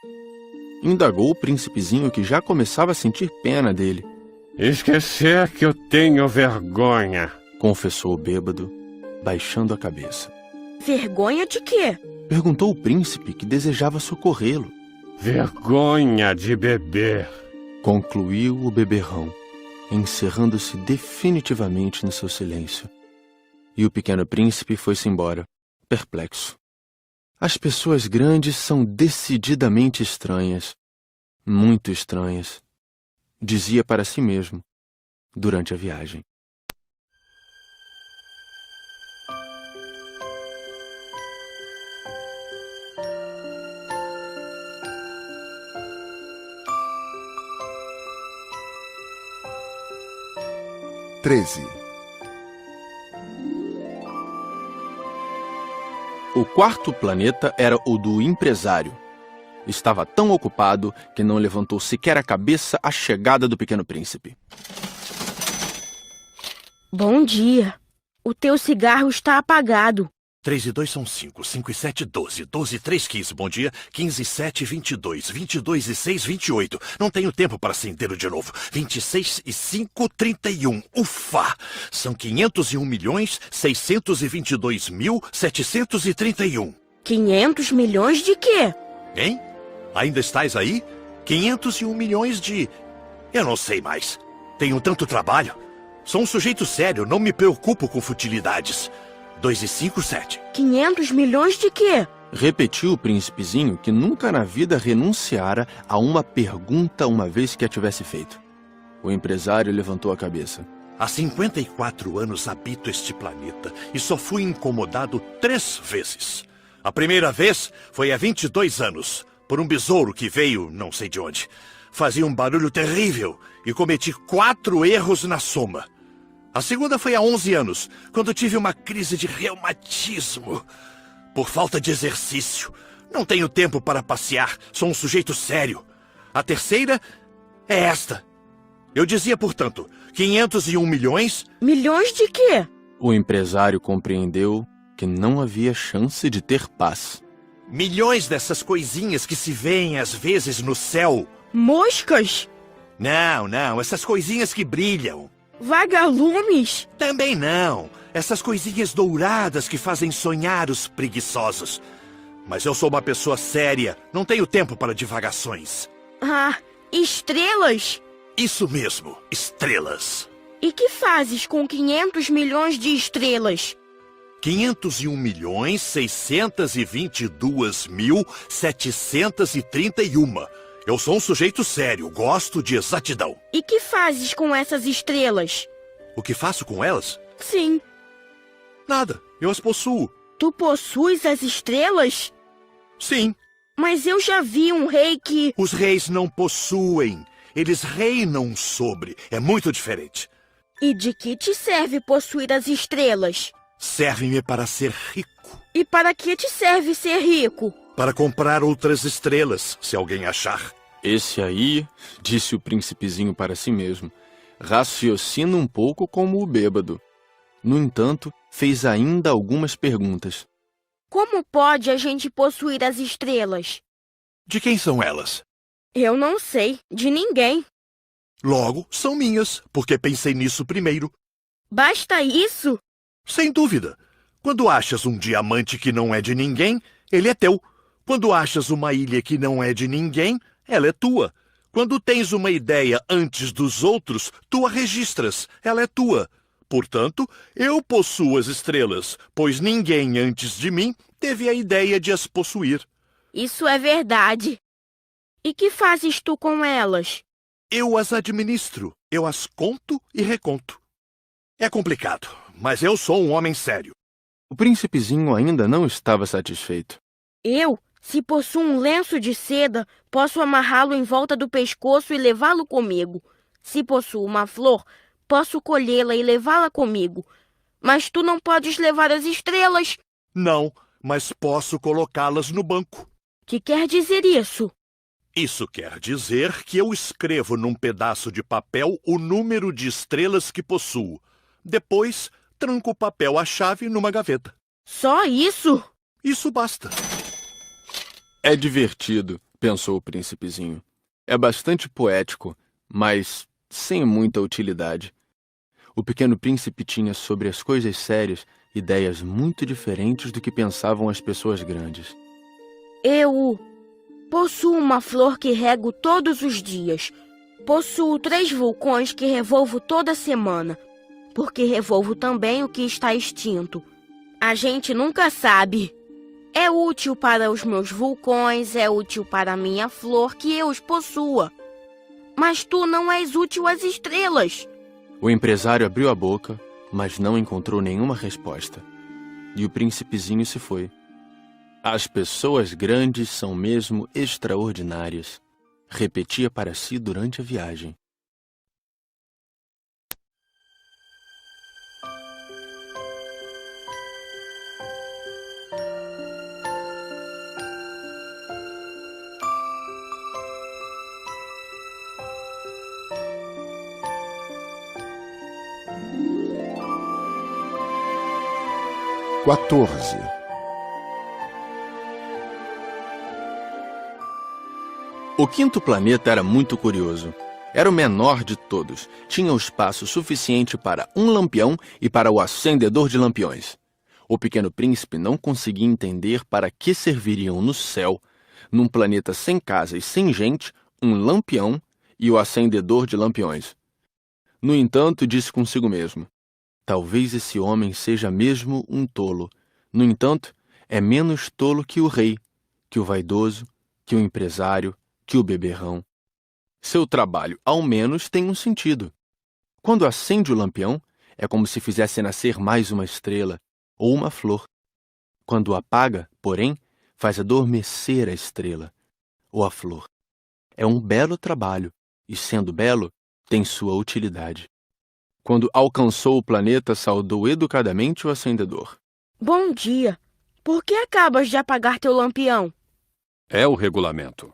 Indagou o príncipezinho, que já começava a sentir pena dele.
Esquecer que eu tenho vergonha.
Confessou o bêbado, baixando a cabeça.
Vergonha de quê?
Perguntou o príncipe, que desejava socorrê-lo.
Vergonha de beber.
Concluiu o beberrão, encerrando-se definitivamente no seu silêncio. E o pequeno príncipe foi-se embora, perplexo. As pessoas grandes são decididamente estranhas, muito estranhas, dizia para si mesmo, durante a viagem.
Treze.
O quarto planeta era o do empresário. Estava tão ocupado que não levantou sequer a cabeça à chegada do pequeno príncipe.
Bom dia. O teu cigarro está apagado.
3 e 2 são 5, 5 e 7, 12, 12 e 3, 15, bom dia, 15 e 7, 22, 22 e 6, 28, não tenho tempo para acendê-lo de novo, 26 e 5, 31, ufa, são 501.622.731.
500 milhões de quê?
Hein? Ainda estás aí? 501 milhões de... Eu não sei mais, tenho tanto trabalho, sou um sujeito sério, não me preocupo com futilidades. 2 e 5, 7.
500 milhões de quê?
Repetiu o príncipezinho, que nunca na vida renunciara a uma pergunta uma vez que a tivesse feito. O empresário levantou a cabeça.
Há 54 anos habito este planeta e só fui incomodado 3 vezes. A primeira vez foi há 22 anos, por um besouro que veio não sei de onde. Fazia um barulho terrível e cometi 4 erros na soma. A segunda foi há 11 anos, quando tive uma crise de reumatismo. Por falta de exercício. Não tenho tempo para passear, sou um sujeito sério. A terceira é esta. Eu dizia, portanto, 501 milhões...
Milhões de quê?
O empresário compreendeu que não havia chance de ter paz.
Milhões dessas coisinhas que se veem às vezes no céu.
Moscas?
Não, essas coisinhas que brilham.
Vagalumes?
Também não. Essas coisinhas douradas que fazem sonhar os preguiçosos. Mas eu sou uma pessoa séria, não tenho tempo para divagações.
Ah, estrelas?
Isso mesmo, estrelas.
E que fazes com 500 milhões de estrelas?
501.622.731. Eu sou um sujeito sério, gosto de exatidão.
E que fazes com essas estrelas?
O que faço com elas?
Sim.
Nada, eu as possuo.
Tu possuis as estrelas?
Sim.
Mas eu já vi um rei que...
Os reis não possuem, eles reinam sobre. É muito diferente.
E de que te serve possuir as estrelas?
Serve-me para ser rico.
E para que te serve ser rico?
Para comprar outras estrelas, se alguém achar.
Esse aí, disse o príncipezinho para si mesmo, raciocina um pouco como o bêbado. No entanto, fez ainda algumas perguntas.
Como pode a gente possuir as estrelas?
De quem são elas?
Eu não sei, de ninguém.
Logo, são minhas, porque pensei nisso primeiro.
Basta isso?
Sem dúvida. Quando achas um diamante que não é de ninguém, ele é teu. Quando achas uma ilha que não é de ninguém, ela é tua. Quando tens uma ideia antes dos outros, tu a registras, ela é tua. Portanto, eu possuo as estrelas, pois ninguém antes de mim teve a ideia de as possuir.
Isso é verdade. E que fazes tu com elas?
Eu as administro, eu as conto e reconto. É complicado, mas eu sou um homem sério.
O príncipezinho ainda não estava satisfeito.
Eu, se possuo um lenço de seda, posso amarrá-lo em volta do pescoço e levá-lo comigo. Se possuo uma flor, posso colhê-la e levá-la comigo. Mas tu não podes levar as estrelas.
Não, mas posso colocá-las no banco.
Que quer dizer isso?
Isso quer dizer que eu escrevo num pedaço de papel o número de estrelas que possuo. Depois, tranco o papel à chave numa gaveta.
Só isso?
Isso basta.
É divertido, pensou o príncipezinho. É bastante poético, mas sem muita utilidade. O pequeno príncipe tinha sobre as coisas sérias ideias muito diferentes do que pensavam as pessoas grandes.
Eu possuo uma flor que rego todos os dias. Possuo 3 vulcões que revolvo toda semana, porque revolvo também o que está extinto. A gente nunca sabe. É útil para os meus vulcões, é útil para a minha flor que eu os possua. Mas tu não és útil às estrelas.
O empresário abriu a boca, mas não encontrou nenhuma resposta. E o príncipezinho se foi. As pessoas grandes são mesmo extraordinárias, repetia para si durante a viagem. O quinto planeta era muito curioso. Era o menor de todos. Tinha o espaço suficiente para um lampião e para o acendedor de lampiões. O pequeno príncipe não conseguia entender para que serviriam no céu, num planeta sem casa e sem gente, um lampião e o acendedor de lampiões. No entanto, disse consigo mesmo, talvez esse homem seja mesmo um tolo. No entanto, é menos tolo que o rei, que o vaidoso, que o empresário, que o beberrão. Seu trabalho, ao menos, tem um sentido. Quando acende o lampião, é como se fizesse nascer mais uma estrela ou uma flor. Quando apaga, porém, faz adormecer a estrela ou a flor. É um belo trabalho, e sendo belo, tem sua utilidade. Quando alcançou o planeta, saudou educadamente o acendedor.
Bom dia. Por que acabas de apagar teu lampião?
É o regulamento.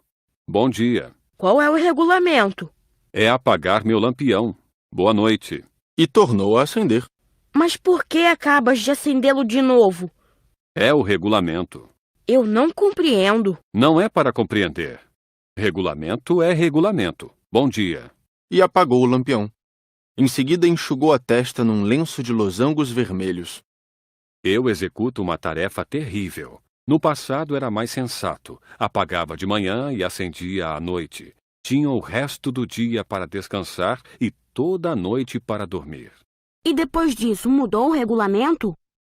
Bom dia.
Qual é o regulamento?
É apagar meu lampião. Boa noite.
E tornou a acender.
Mas por que acabas de acendê-lo de novo?
É o regulamento.
Eu não compreendo.
Não é para compreender. Regulamento é regulamento. Bom dia.
E apagou o lampião. Em seguida, enxugou a testa num lenço de losangos vermelhos.
Eu executo uma tarefa terrível. No passado era mais sensato. Apagava de manhã e acendia à noite. Tinha o resto do dia para descansar e toda a noite para dormir.
E depois disso, mudou o regulamento?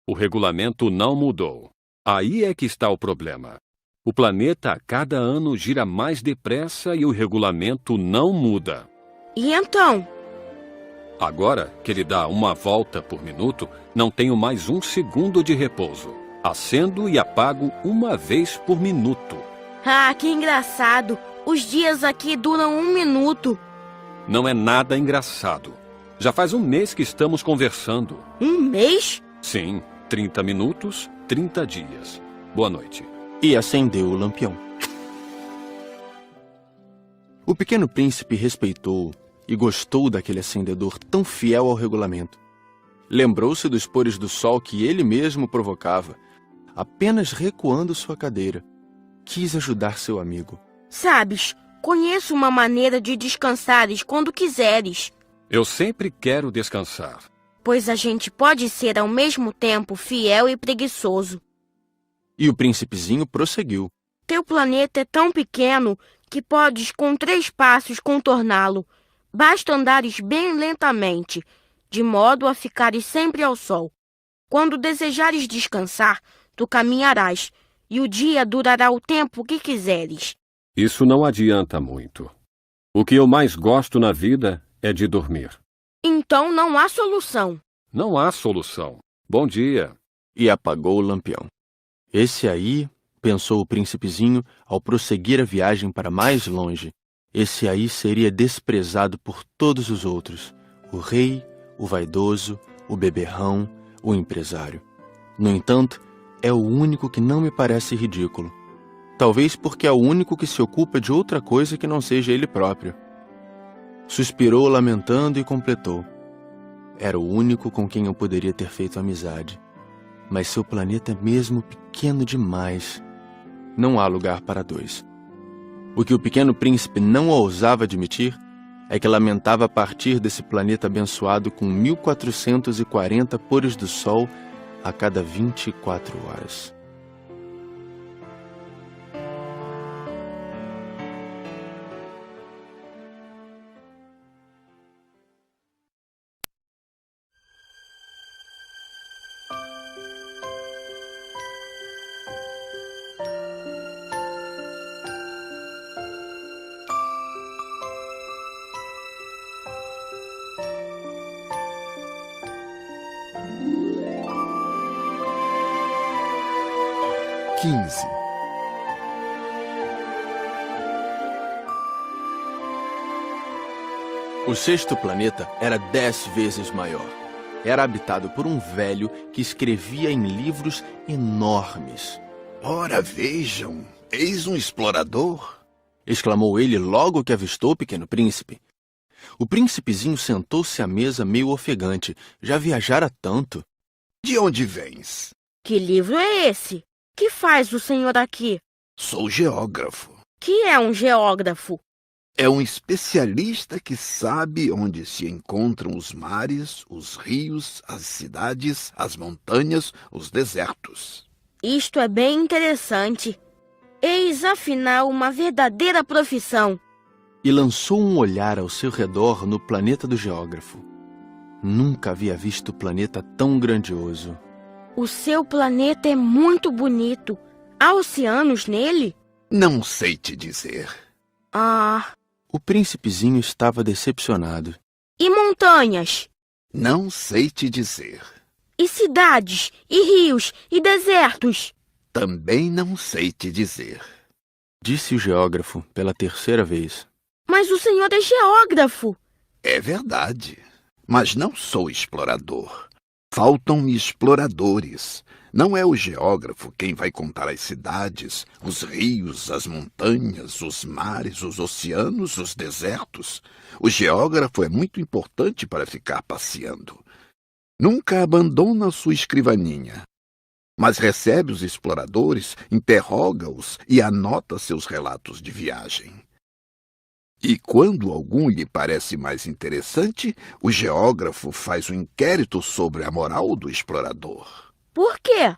O regulamento não mudou. Aí é que está o problema. O planeta a cada ano gira mais depressa e o regulamento não muda.
E então?
Agora que ele dá uma volta por minuto, não tenho mais 1 segundo de repouso. Acendo e apago uma vez por minuto.
Ah, que engraçado. Os dias aqui duram 1 minuto.
Não é nada engraçado. Já faz 1 mês que estamos conversando.
1 mês?
Sim, 30 minutos, 30 dias. Boa noite.
E acendeu o lampião. O pequeno príncipe respeitou e gostou daquele acendedor tão fiel ao regulamento. Lembrou-se dos pores do sol que ele mesmo provocava, apenas recuando sua cadeira. Quis ajudar seu amigo.
Sabes, conheço uma maneira de descansares quando quiseres.
Eu sempre quero descansar.
Pois a gente pode ser ao mesmo tempo fiel e preguiçoso.
E o príncipezinho prosseguiu.
Teu planeta é tão pequeno que podes com 3 passos contorná-lo. Basta andares bem lentamente, de modo a ficares sempre ao sol. Quando desejares descansar, tu caminharás, e o dia durará o tempo que quiseres.
Isso não adianta muito. O que eu mais gosto na vida é de dormir.
Então não há solução.
Não há solução. Bom dia.
E apagou o lampião. Esse aí, pensou o príncipezinho ao prosseguir a viagem para mais longe, esse aí seria desprezado por todos os outros. O rei, o vaidoso, o beberrão, o empresário. No entanto, é o único que não me parece ridículo. Talvez porque é o único que se ocupa de outra coisa que não seja ele próprio. Suspirou lamentando e completou. Era o único com quem eu poderia ter feito amizade. Mas seu planeta é mesmo pequeno demais. Não há lugar para 2. O que o pequeno príncipe não ousava admitir é que lamentava partir desse planeta abençoado com 1440 pores do sol a cada 24 horas. O 6º planeta era 10 vezes maior. Era habitado por um velho que escrevia em livros enormes.
Ora, vejam, eis um explorador.
Exclamou ele logo que avistou o pequeno príncipe. O príncipezinho sentou-se à mesa meio ofegante. Já viajara tanto.
De onde vens?
Que livro é esse? Que faz o senhor aqui?
Sou geógrafo.
Que é um geógrafo?
É um especialista que sabe onde se encontram os mares, os rios, as cidades, as montanhas, os desertos.
Isto é bem interessante. Eis, afinal, uma verdadeira profissão.
E lançou um olhar ao seu redor no planeta do geógrafo. Nunca havia visto planeta tão grandioso.
O seu planeta é muito bonito. Há oceanos nele?
Não sei te dizer.
Ah...
O príncipezinho estava decepcionado.
E montanhas?
Não sei te dizer.
E cidades? E rios? E desertos?
Também não sei te dizer.
Disse o geógrafo pela 3ª vez.
Mas o senhor é geógrafo.
É verdade. Mas não sou explorador. Faltam-me exploradores. Não é o geógrafo quem vai contar as cidades, os rios, as montanhas, os mares, os oceanos, os desertos. O geógrafo é muito importante para ficar passeando. Nunca abandona sua escrivaninha, mas recebe os exploradores, interroga-os e anota seus relatos de viagem. E quando algum lhe parece mais interessante, o geógrafo faz um inquérito sobre a moral do explorador.
Por quê?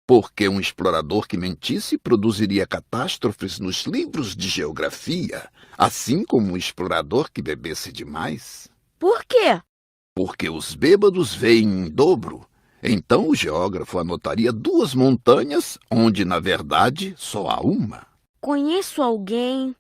Porque um explorador que mentisse produziria catástrofes nos livros de geografia, assim como um explorador que bebesse demais.
Por quê?
Porque os bêbados veem em dobro. Então o geógrafo anotaria 2 montanhas, onde, na verdade, só há uma.
Conheço alguém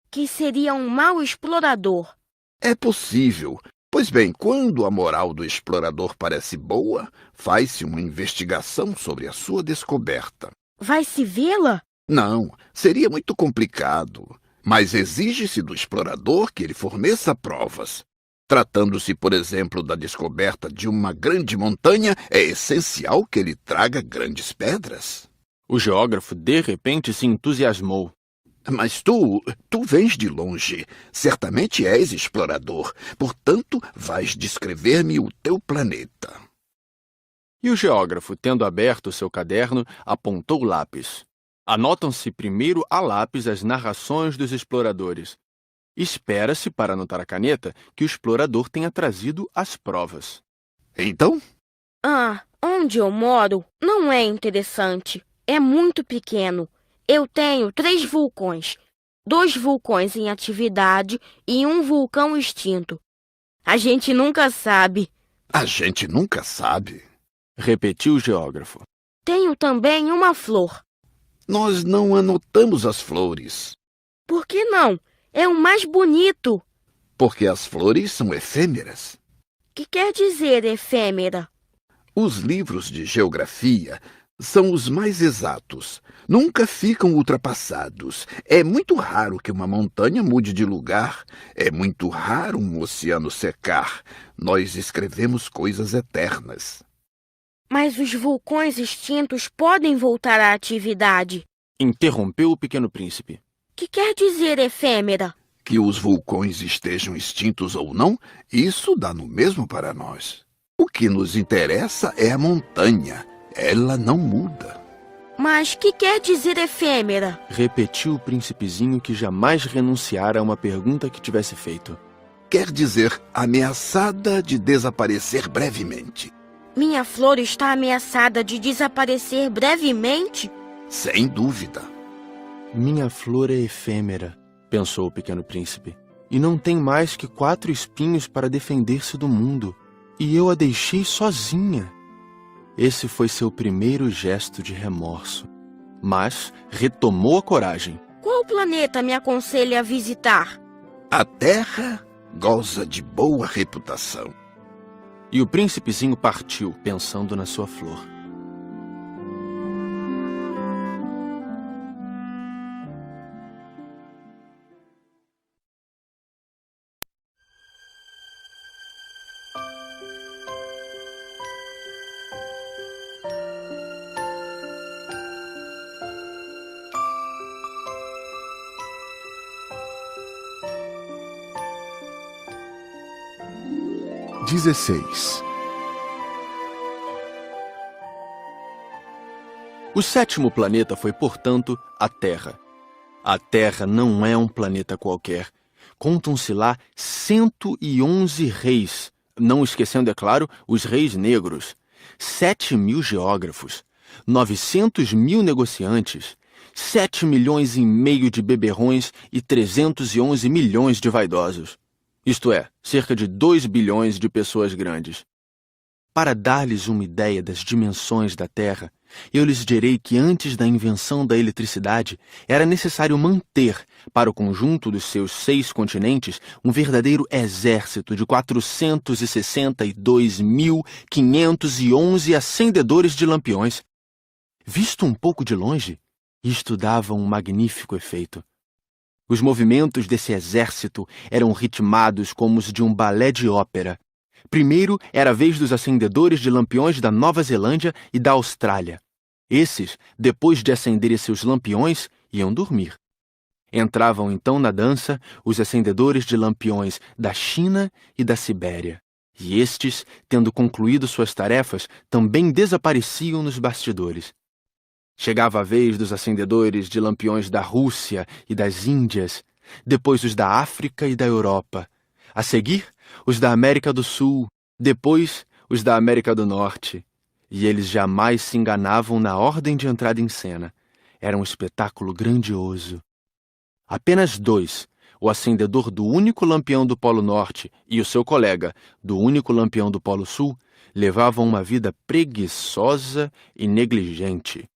que seria um mau explorador.
É possível. Pois bem, quando a moral do explorador parece boa, faz-se uma investigação sobre a sua descoberta.
Vai-se vê-la?
Não, seria muito complicado. Mas exige-se do explorador que ele forneça provas. Tratando-se, por exemplo, da descoberta de uma grande montanha, é essencial que ele traga grandes pedras.
O geógrafo, de repente, se entusiasmou.
Mas tu vens de longe. Certamente és explorador. Portanto, vais descrever-me o teu planeta.
E o geógrafo, tendo aberto seu caderno, apontou o lápis. Anotam-se primeiro a lápis as narrações dos exploradores. Espera-se, para anotar a caneta, que o explorador tenha trazido as provas.
Então?
Onde eu moro não é interessante. É muito pequeno. Eu tenho 3 vulcões. 2 vulcões em atividade e 1 vulcão extinto. A gente nunca sabe.
A gente nunca sabe?
Repetiu o geógrafo.
Tenho também uma flor.
Nós não anotamos as flores.
Por que não? É o mais bonito.
Porque as flores são efêmeras.
Que quer dizer efêmera?
Os livros de geografia são os mais exatos. Nunca ficam ultrapassados. É muito raro que uma montanha mude de lugar. É muito raro um oceano secar. Nós escrevemos coisas eternas.
Mas os vulcões extintos podem voltar à atividade.
Interrompeu o Pequeno Príncipe.
Que quer dizer efêmera?
Que os vulcões estejam extintos ou não, isso dá no mesmo para nós. O que nos interessa é a montanha. Ela não muda.
Mas que quer dizer efêmera?
Repetiu o príncipezinho, que jamais renunciara a uma pergunta que tivesse feito.
Quer dizer ameaçada de desaparecer brevemente.
Minha flor está ameaçada de desaparecer brevemente?
Sem dúvida.
Minha flor é efêmera, pensou o Pequeno Príncipe, e não tem mais que 4 espinhos para defender-se do mundo, e eu a deixei sozinha. Esse foi seu primeiro gesto de remorso, mas retomou a coragem.
Qual planeta me aconselha a visitar?
A Terra goza de boa reputação.
E o príncipezinho partiu, pensando na sua flor. O 7º planeta foi, portanto, a Terra. A Terra não é um planeta qualquer. Contam-se lá 111 reis, não esquecendo, é claro, os reis negros, 7.000 geógrafos, 900.000 negociantes, 7 milhões e meio de beberrões e 311 milhões de vaidosos. Isto é, cerca de 2 bilhões de pessoas grandes. Para dar-lhes uma ideia das dimensões da Terra, eu lhes direi que antes da invenção da eletricidade, era necessário manter, para o conjunto dos seus 6 continentes, um verdadeiro exército de 462.511 acendedores de lampiões. Visto um pouco de longe, isto dava um magnífico efeito. Os movimentos desse exército eram ritmados como os de um balé de ópera. Primeiro era a vez dos acendedores de lampiões da Nova Zelândia e da Austrália. Esses, depois de acenderem seus lampiões, iam dormir. Entravam então na dança os acendedores de lampiões da China e da Sibéria. E estes, tendo concluído suas tarefas, também desapareciam nos bastidores. Chegava a vez dos acendedores de lampiões da Rússia e das Índias, depois os da África e da Europa. A seguir, os da América do Sul, depois os da América do Norte. E eles jamais se enganavam na ordem de entrada em cena. Era um espetáculo grandioso. Apenas dois, o acendedor do único lampião do Polo Norte e o seu colega, do único lampião do Polo Sul, levavam uma vida preguiçosa e negligente.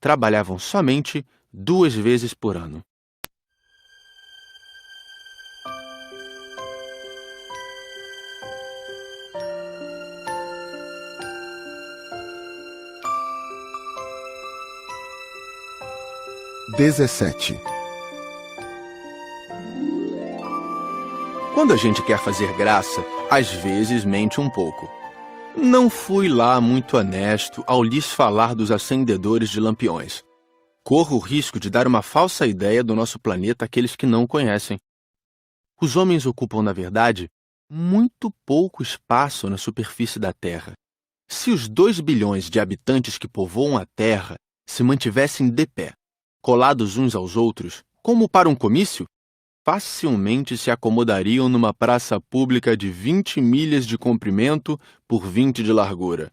Trabalhavam somente 2 vezes por ano. Quando a gente quer fazer graça, às vezes mente um pouco. Não fui lá muito honesto ao lhes falar dos acendedores de lampiões. Corro o risco de dar uma falsa ideia do nosso planeta àqueles que não o conhecem. Os homens ocupam, na verdade, muito pouco espaço na superfície da Terra. Se os 2 bilhões de habitantes que povoam a Terra se mantivessem de pé, colados uns aos outros, como para um comício, facilmente se acomodariam numa praça pública de 20 milhas de comprimento por 20 de largura.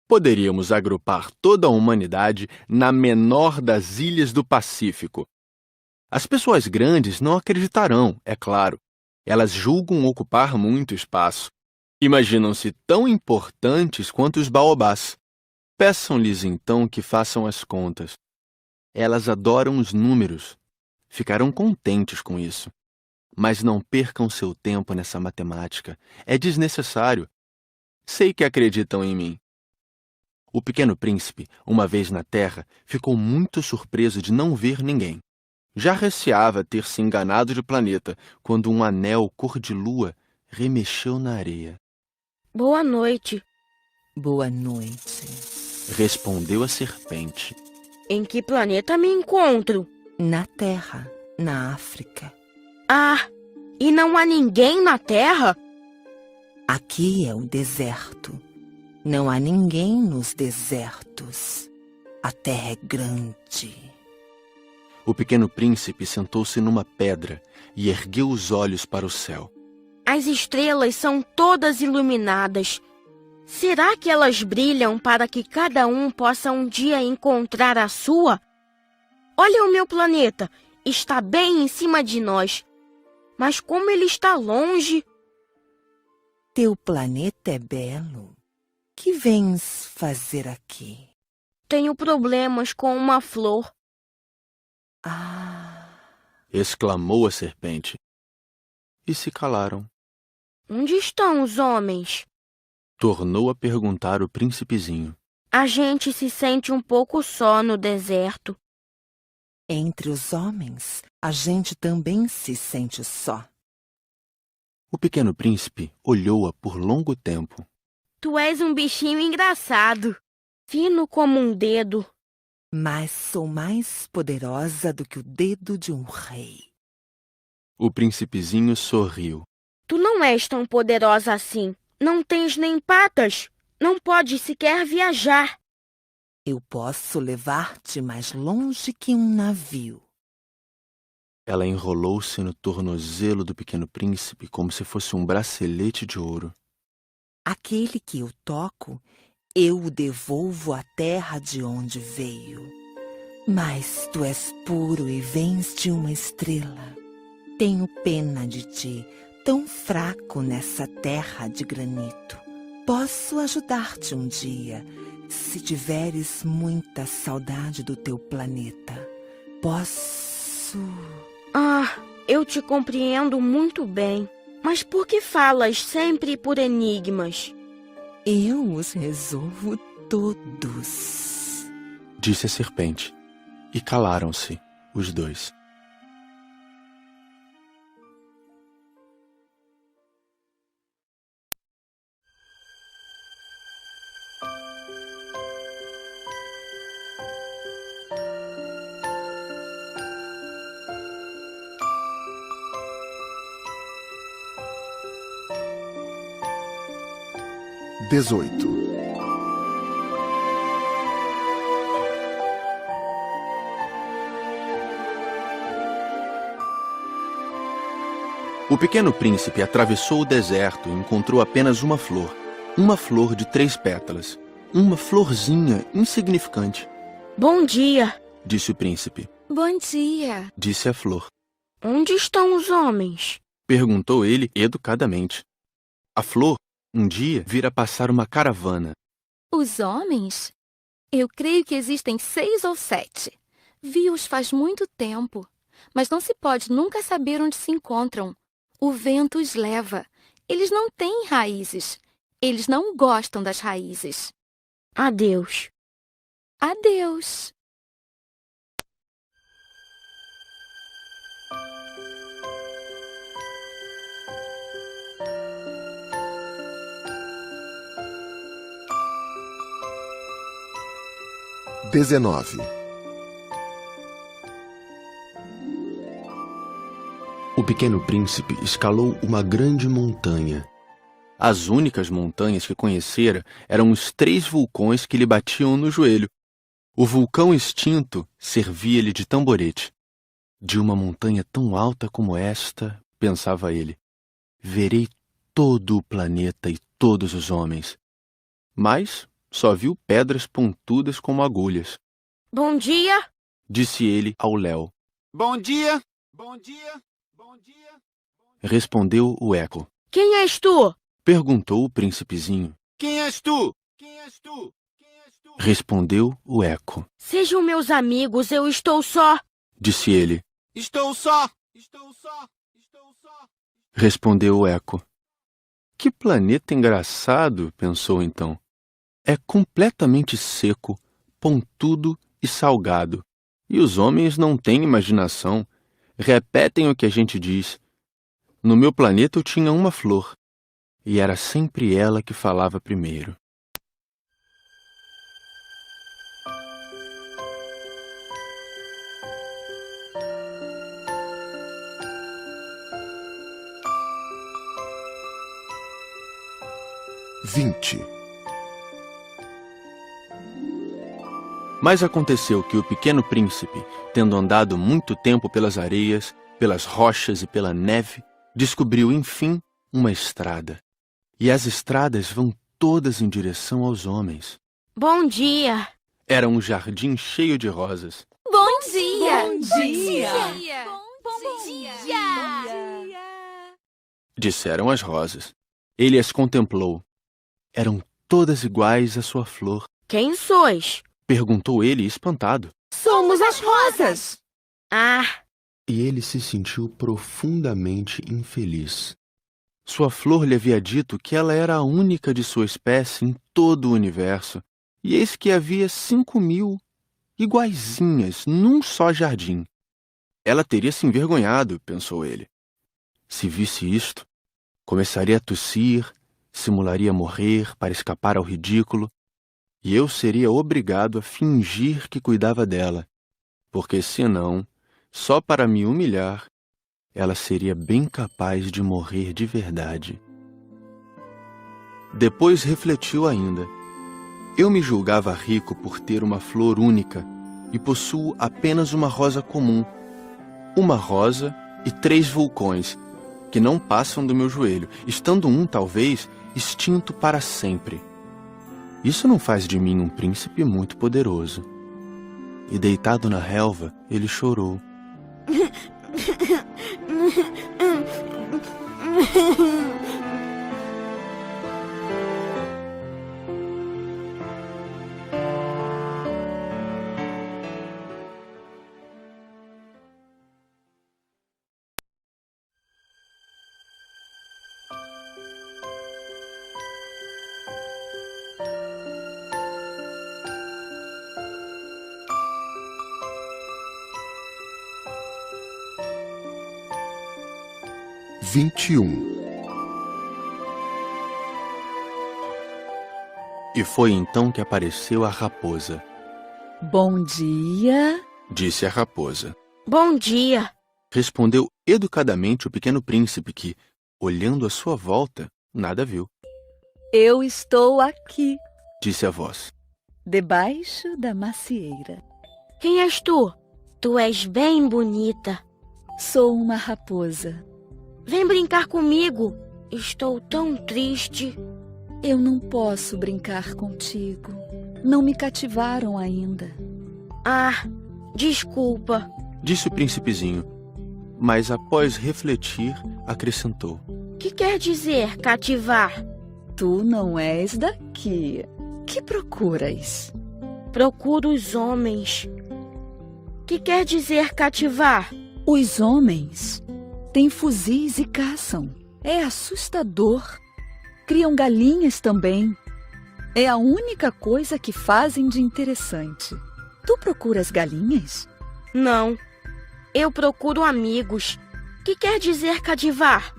Poderíamos agrupar toda a humanidade na menor das ilhas do Pacífico. As pessoas grandes não acreditarão, é claro. Elas julgam ocupar muito espaço. Imaginam-se tão importantes quanto os baobás. Peçam-lhes então que façam as contas. Elas adoram os números. Ficarão contentes com isso. Mas não percam seu tempo nessa matemática. É desnecessário. Sei que acreditam em mim. O Pequeno Príncipe, uma vez na Terra, ficou muito surpreso de não ver ninguém. Já receava ter se enganado de planeta quando um anel cor de lua remexeu na areia.
Boa noite.
Boa noite.
Respondeu a serpente.
Em que planeta me encontro?
Na Terra, na África.
Ah, e não há ninguém na Terra?
Aqui é o deserto. Não há ninguém nos desertos. A terra é grande.
O Pequeno Príncipe sentou-se numa pedra e ergueu os olhos para o céu.
As estrelas são todas iluminadas. Será que elas brilham para que cada um possa um dia encontrar a sua? Olha o meu planeta, está bem em cima de nós. Mas como ele está longe...
Teu planeta é belo. Que vens fazer aqui?
Tenho problemas com uma flor.
Ah!
Exclamou a serpente. E se calaram.
Onde estão os homens?
Tornou a perguntar o príncipezinho.
A gente se sente um pouco só no deserto.
Entre os homens, a gente também se sente só.
O Pequeno Príncipe olhou-a por longo tempo.
Tu és um bichinho engraçado, fino como um dedo.
Mas sou mais poderosa do que o dedo de um rei.
O príncipezinho sorriu.
Tu não és tão poderosa assim. Não tens nem patas. Não podes sequer viajar.
Eu posso levar-te mais longe que um navio.
Ela enrolou-se no tornozelo do Pequeno Príncipe como se fosse um bracelete de ouro.
Aquele que eu toco, eu o devolvo à terra de onde veio. Mas tu és puro e vens de uma estrela. Tenho pena de ti, tão fraco nessa terra de granito. Posso ajudar-te um dia, se tiveres muita saudade do teu planeta. Posso...
Ah, eu te compreendo muito bem. Mas por que falas sempre por enigmas?
Eu os resolvo todos.
Disse a serpente. E calaram-se, os dois.
18.
O pequeno príncipe atravessou o deserto e encontrou apenas uma flor de 3 pétalas, uma florzinha insignificante.
Bom dia.
Disse o príncipe.
Bom dia.
Disse a flor.
Onde estão os homens?
Perguntou ele educadamente. A flor, um dia, vira passar uma caravana.
Os homens? Eu creio que existem 6 ou 7. Vi-os faz muito tempo, mas não se pode nunca saber onde se encontram. O vento os leva. Eles não têm raízes. Eles não gostam das raízes.
Adeus.
Adeus.
O pequeno príncipe escalou uma grande montanha. As únicas montanhas que conhecera eram os 3 vulcões que lhe batiam no joelho. O vulcão extinto servia-lhe de tamborete. De uma montanha tão alta como esta, pensava ele, verei todo o planeta e todos os homens. Mas só viu pedras pontudas como agulhas.
Bom dia.
Disse ele ao léu.
Bom dia! Bom dia! Bom dia!
Respondeu o eco.
Quem és tu?
Perguntou o príncipezinho.
Quem és tu? Quem és tu? Quem és tu?
Respondeu o eco.
Sejam meus amigos, eu estou só.
Disse ele.
Estou só! Estou só! Estou só!
Respondeu o eco. Que planeta engraçado, pensou então. É completamente seco, pontudo e salgado. E os homens não têm imaginação. Repetem o que a gente diz. No meu planeta eu tinha uma flor. E era sempre ela que falava primeiro. Mas aconteceu que o pequeno príncipe, tendo andado muito tempo pelas areias, pelas rochas e pela neve, descobriu, enfim, uma estrada. E as estradas vão todas em direção aos homens.
Bom dia.
Era um jardim cheio de rosas.
Bom dia!
Bom dia!
Bom dia!
Disseram as rosas. Ele as contemplou. Eram todas iguais à sua flor.
Quem sois?
Perguntou ele, espantado.
Somos as rosas!
Ah,
E ele se sentiu profundamente infeliz. Sua flor lhe havia dito que ela era a única de sua espécie em todo o universo. E eis que havia 5.000 iguaizinhas num só jardim. Ela teria se envergonhado, pensou ele. Se visse isto, começaria a tossir, simularia morrer para escapar ao ridículo, e eu seria obrigado a fingir que cuidava dela, porque senão, só para me humilhar, ela seria bem capaz de morrer de verdade. Depois refletiu ainda. Eu me julgava rico por ter uma flor única e possuo apenas uma rosa comum. Uma rosa e 3 vulcões, que não passam do meu joelho, estando um, talvez, extinto para sempre. Isso não faz de mim um príncipe muito poderoso. E deitado na relva, ele chorou. E foi então que apareceu a raposa.
Bom dia!
Disse a raposa.
bom dia.
Respondeu educadamente o pequeno príncipe que, olhando à sua volta, nada viu.
Eu estou aqui,
disse a voz.
debaixo da macieira.
Quem és tu? Tu és bem bonita.
Sou uma raposa.
Vem brincar comigo. Estou tão triste.
Eu não posso brincar contigo. Não me cativaram ainda.
Ah, desculpa.
Disse o príncipezinho, mas após refletir, acrescentou.
Que quer dizer cativar?
Tu não és daqui. Que procuras?
Procuro os homens. Que quer dizer cativar?
Os homens têm fuzis e caçam. É assustador. Criam galinhas também. É a única coisa que fazem de interessante. Tu procuras galinhas?
Não. Eu procuro amigos. Que quer dizer cativar?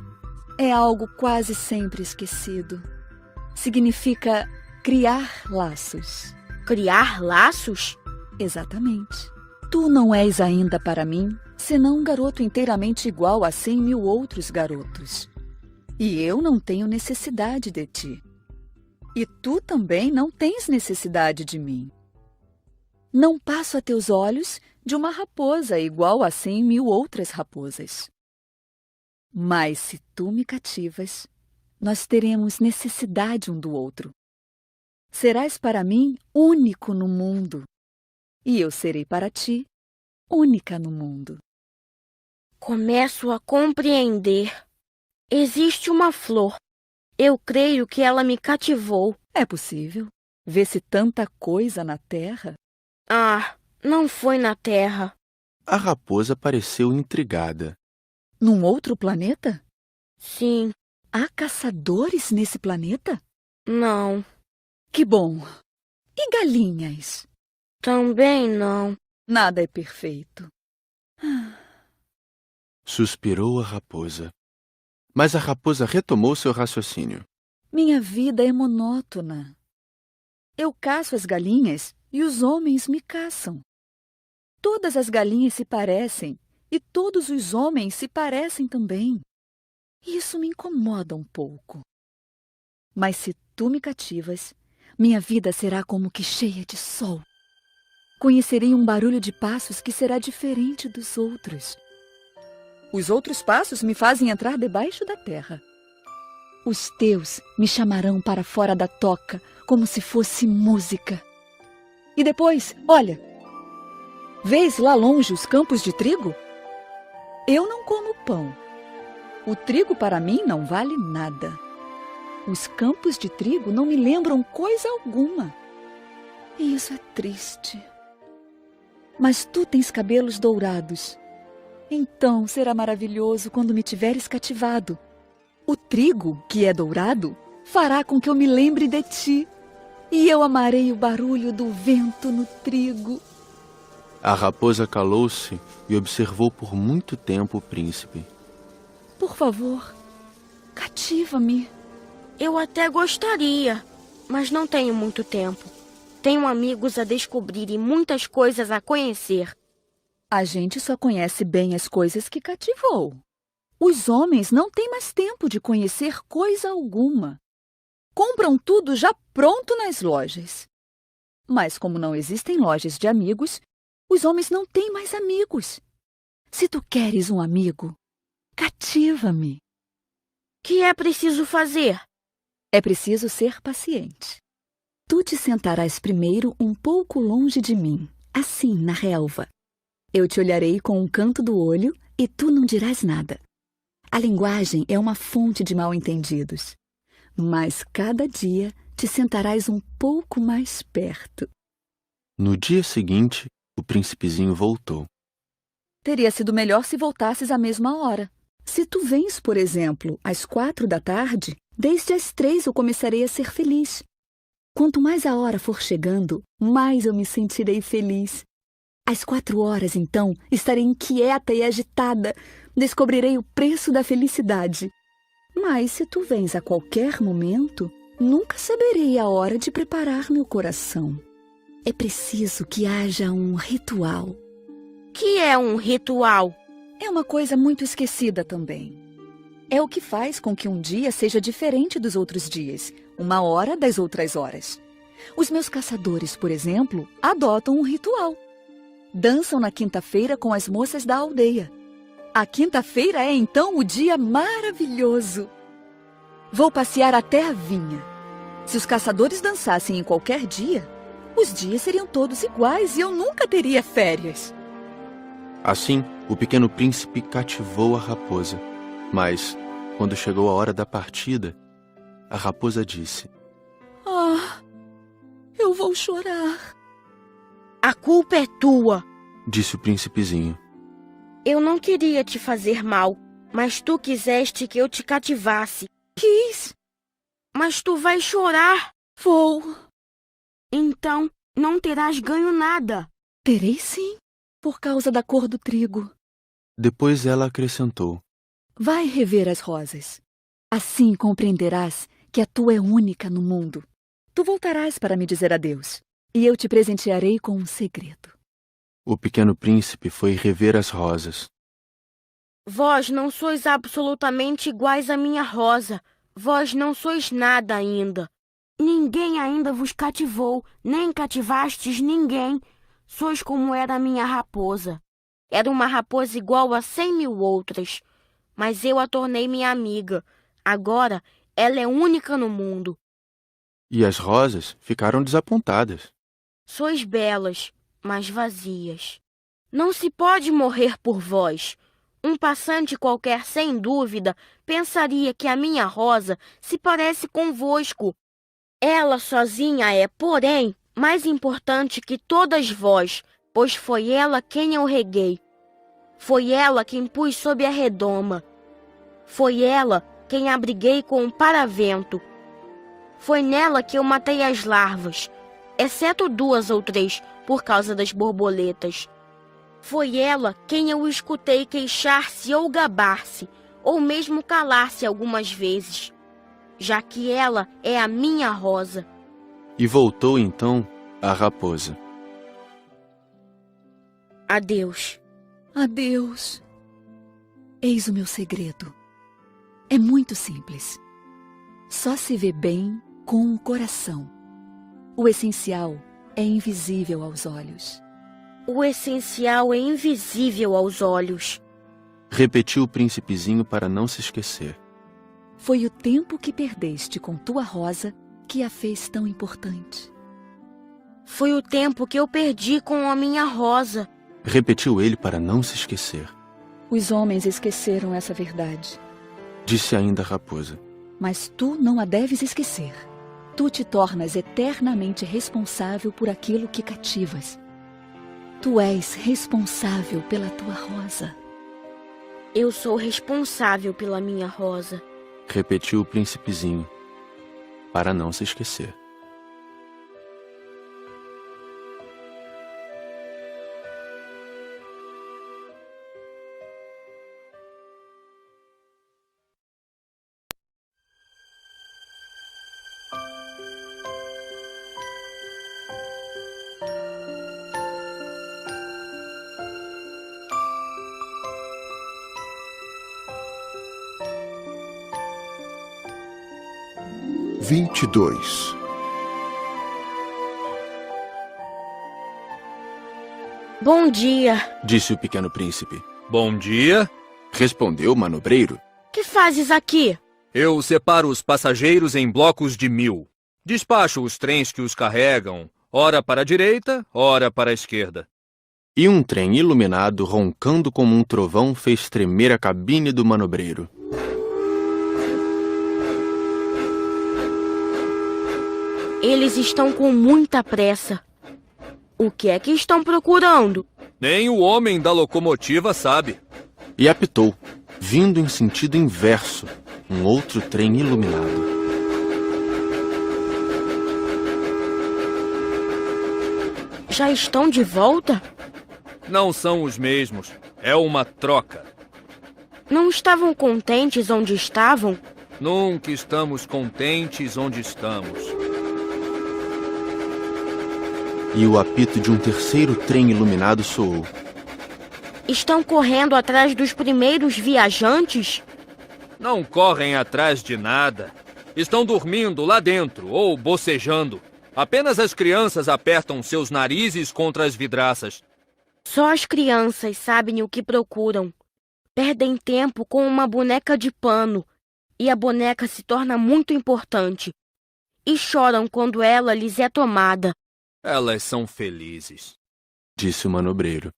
É algo quase sempre esquecido. Significa criar laços.
Criar laços?
Exatamente. Tu não és ainda para mim, senão um garoto inteiramente igual a 100.000 outros garotos. E eu não tenho necessidade de ti. E tu também não tens necessidade de mim. Não passo a teus olhos de uma raposa igual a 100.000 outras raposas. Mas se tu me cativas, nós teremos necessidade um do outro. Serás para mim único no mundo, e eu serei para ti única no mundo.
Começo a compreender. Existe uma flor. Eu creio que ela me cativou.
É possível. Vê-se tanta coisa na terra.
Ah, não foi na terra.
A raposa pareceu intrigada.
Num outro planeta?
Sim.
Há caçadores nesse planeta?
Não.
Que bom. E galinhas?
Também não.
Nada é perfeito.
Suspirou a raposa. Mas a raposa retomou seu raciocínio.
Minha vida é monótona. Eu caço as galinhas e os homens me caçam. Todas as galinhas se parecem e todos os homens se parecem também. Isso me incomoda um pouco. Mas se tu me cativas, minha vida será como que cheia de sol. Conhecerei um barulho de passos que será diferente dos outros. Os outros passos me fazem entrar debaixo da terra. Os teus me chamarão para fora da toca, como se fosse música. E depois, olha, vês lá longe os campos de trigo? Eu não como pão. O trigo para mim não vale nada. Os campos de trigo não me lembram coisa alguma. E isso é triste. Mas tu tens cabelos dourados. Então será maravilhoso quando me tiveres cativado. O trigo, que é dourado, fará com que eu me lembre de ti. E eu amarei o barulho do vento no trigo.
A raposa calou-se e observou por muito tempo o príncipe.
Por favor, cativa-me.
Eu até gostaria, mas não tenho muito tempo. Tenho amigos a descobrir e muitas coisas a conhecer.
A gente só conhece bem as coisas que cativou. Os homens não têm mais tempo de conhecer coisa alguma. Compram tudo já pronto nas lojas. Mas como não existem lojas de amigos, os homens não têm mais amigos. Se tu queres um amigo, cativa-me.
Que é preciso fazer?
É preciso ser paciente. Tu te sentarás primeiro um pouco longe de mim, assim, na relva. Eu te olharei com um canto do olho e tu não dirás nada. A linguagem é uma fonte de mal-entendidos. Mas cada dia te sentarás um pouco mais perto.
No dia seguinte, o príncipezinho voltou.
Teria sido melhor se voltasses à mesma hora. Se tu vens, por exemplo, às 4 da tarde, desde as 3 eu começarei a ser feliz. Quanto mais a hora for chegando, mais eu me sentirei feliz. Às 4 horas, então, estarei inquieta e agitada. Descobrirei o preço da felicidade. Mas se tu vens a qualquer momento, nunca saberei a hora de preparar meu coração. É preciso que haja um ritual.
Que é um ritual?
É uma coisa muito esquecida também. É o que faz com que um dia seja diferente dos outros dias, uma hora das outras horas. Os meus caçadores, por exemplo, adotam um ritual. Dançam na quinta-feira com as moças da aldeia. A quinta-feira é então o dia maravilhoso. Vou passear até a vinha. Se os caçadores dançassem em qualquer dia, os dias seriam todos iguais e eu nunca teria férias.
Assim, o pequeno príncipe cativou a raposa. Mas, quando chegou a hora da partida, a raposa disse:
Ah, eu vou chorar.
A culpa é tua.
Disse o príncipezinho.
Eu não queria te fazer mal, mas tu quiseste que eu te cativasse.
Quis.
Mas tu vais chorar.
Vou.
Então, não terás ganho nada.
Terei sim, por causa da cor do trigo.
Depois ela acrescentou:
Vai rever as rosas. Assim compreenderás que a tua é única no mundo. Tu voltarás para me dizer adeus, e eu te presentearei com um segredo.
O pequeno príncipe foi rever as rosas.
Vós não sois absolutamente iguais à minha rosa. Vós não sois nada ainda. Ninguém ainda vos cativou, nem cativastes ninguém. Sois como era a minha raposa. Era uma raposa igual a 100.000 outras. Mas eu a tornei minha amiga. Agora ela é única no mundo.
E as rosas ficaram desapontadas.
Sois belas, mas vazias. Não se pode morrer por vós. Um passante qualquer, sem dúvida, pensaria que a minha rosa se parece convosco. Ela sozinha é, porém, mais importante que todas vós, pois foi ela quem eu reguei. Foi ela quem pus sob a redoma. Foi ela quem abriguei com o paravento. Foi nela que eu matei as larvas, exceto 2 ou 3, por causa das borboletas. Foi ela quem eu escutei queixar-se ou gabar-se, ou mesmo calar-se algumas vezes, já que ela é a minha rosa.
E voltou então a raposa.
Adeus.
Adeus. Eis o meu segredo. É muito simples. Só se vê bem com o coração. O essencial é invisível aos olhos.
O essencial é invisível aos olhos.
Repetiu o príncipezinho para não se esquecer.
Foi o tempo que perdeste com tua rosa que a fez tão importante.
Foi o tempo que eu perdi com a minha rosa.
Repetiu ele para não se esquecer.
Os homens esqueceram essa verdade.
Disse ainda a raposa.
Mas tu não a deves esquecer. Tu te tornas eternamente responsável por aquilo que cativas. Tu és responsável pela tua rosa.
Eu sou responsável pela minha rosa.
Repetiu o príncipezinho, para não se esquecer.
Bom dia.
Disse o pequeno príncipe.
Bom dia.
Respondeu o manobreiro.
Que fazes aqui?
Eu separo os passageiros em blocos de 1000. Despacho os trens que os carregam, ora para a direita, ora para a esquerda.
E um trem iluminado, roncando como um trovão, fez tremer a cabine do manobreiro.
Eles estão com muita pressa. O que é que estão procurando?
Nem o homem da locomotiva sabe.
E apitou, vindo em sentido inverso, um outro trem iluminado.
Já estão de volta?
Não são os mesmos. É uma troca.
Não estavam contentes onde estavam?
Nunca estamos contentes onde estamos.
E o apito de um terceiro trem iluminado soou.
Estão correndo atrás dos primeiros viajantes?
Não correm atrás de nada. Estão dormindo lá dentro ou bocejando. Apenas as crianças apertam seus narizes contra as vidraças.
Só as crianças sabem o que procuram. Perdem tempo com uma boneca de pano e a boneca se torna muito importante. E choram quando ela lhes é tomada.
Elas são felizes,
disse o manobreiro.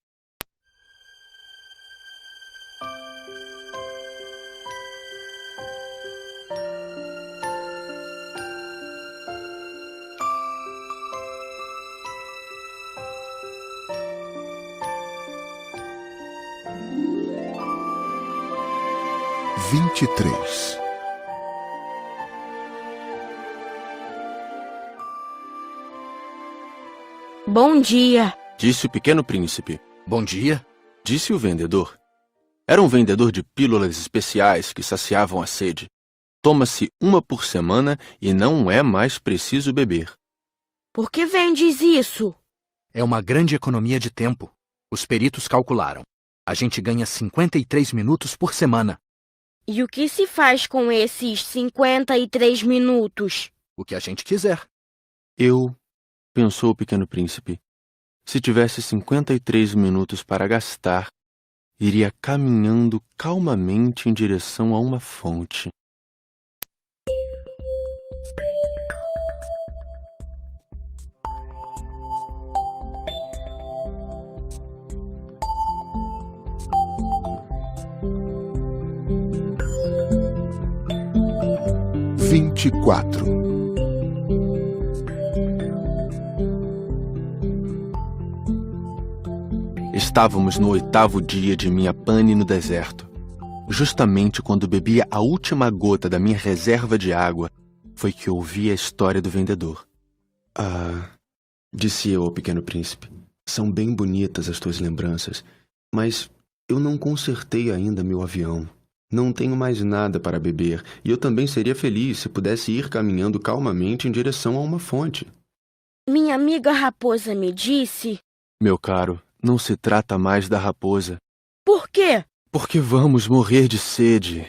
Bom dia,
disse o pequeno príncipe.
Bom dia,
disse o vendedor. Era um vendedor de pílulas especiais que saciavam a sede. Toma-se uma por semana e não é mais preciso beber.
Por que vendes isso?
É uma grande economia de tempo. Os peritos calcularam. A gente ganha 53 minutos por semana.
E o que se faz com esses 53 minutos?
O que a gente quiser.
Pensou o pequeno príncipe, se tivesse 53 minutos para gastar, iria caminhando calmamente em direção a uma fonte. Estávamos no 8º dia de minha pane no deserto. Justamente quando bebia a última gota da minha reserva de água, foi que ouvi a história do vendedor. Disse eu ao pequeno príncipe, são bem bonitas as tuas lembranças, mas eu não consertei ainda meu avião. Não tenho mais nada para beber, e eu também seria feliz se pudesse ir caminhando calmamente em direção a uma fonte.
Minha amiga raposa me disse...
Meu caro, não se trata mais da raposa.
Por quê?
Porque vamos morrer de sede.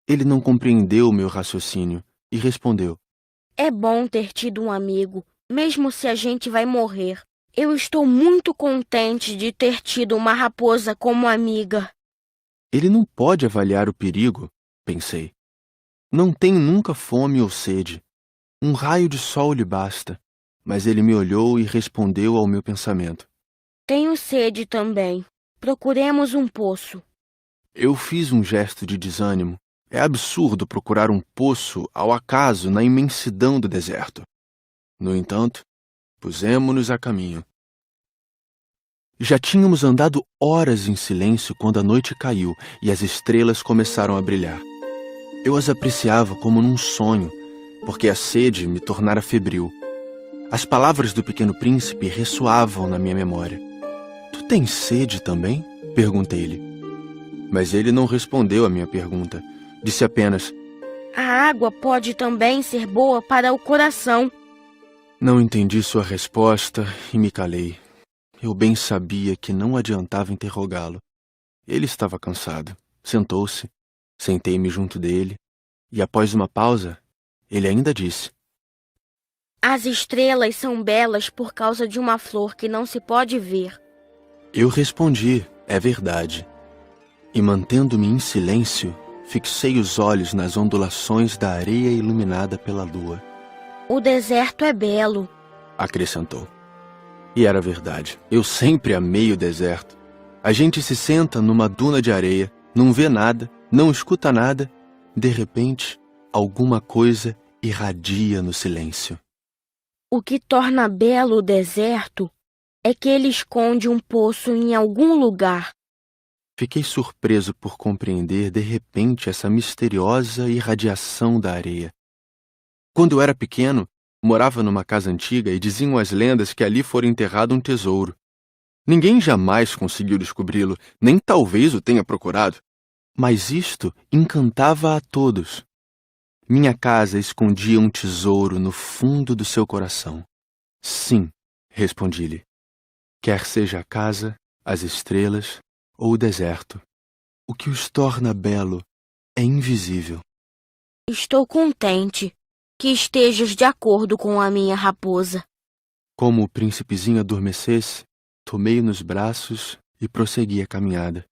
Ele não compreendeu meu raciocínio e respondeu.
É bom ter tido um amigo, mesmo se a gente vai morrer. Eu estou muito contente de ter tido uma raposa como amiga.
Ele não pode avaliar o perigo, pensei. Não tem nunca fome ou sede. Um raio de sol lhe basta. Mas ele me olhou e respondeu ao meu pensamento.
Tenho sede também. Procuremos um poço.
Eu fiz um gesto de desânimo. É absurdo procurar um poço ao acaso na imensidão do deserto. No entanto, pusemo-nos a caminho. Já tínhamos andado horas em silêncio quando a noite caiu e as estrelas começaram a brilhar. Eu as apreciava como num sonho, porque a sede me tornara febril. As palavras do pequeno príncipe ressoavam na minha memória. Tu tens sede também? Perguntei-lhe. Mas ele não respondeu à minha pergunta. Disse apenas:
A água pode também ser boa para o coração.
Não entendi sua resposta e me calei. Eu bem sabia que não adiantava interrogá-lo. Ele estava cansado. Sentou-se. Sentei-me junto dele. E após uma pausa, ele ainda disse:
As estrelas são belas por causa de uma flor que não se pode ver.
Eu respondi: é verdade. E mantendo-me em silêncio, fixei os olhos nas ondulações da areia iluminada pela lua.
O deserto é belo,
acrescentou. E era verdade. Eu sempre amei o deserto. A gente se senta numa duna de areia, não vê nada, não escuta nada. De repente, alguma coisa irradia no silêncio.
O que torna belo o deserto é que ele esconde um poço em algum lugar.
Fiquei surpreso por compreender de repente essa misteriosa irradiação da areia. Quando eu era pequeno, morava numa casa antiga e diziam as lendas que ali fora enterrado um tesouro. Ninguém jamais conseguiu descobri-lo, nem talvez o tenha procurado. Mas isto encantava a todos. Minha casa escondia um tesouro no fundo do seu coração. Sim, respondi-lhe. Quer seja a casa, as estrelas ou o deserto. O que os torna belo é invisível.
Estou contente que estejas de acordo com a minha raposa.
Como o príncipezinho adormecesse, tomei-o nos braços e prossegui a caminhada.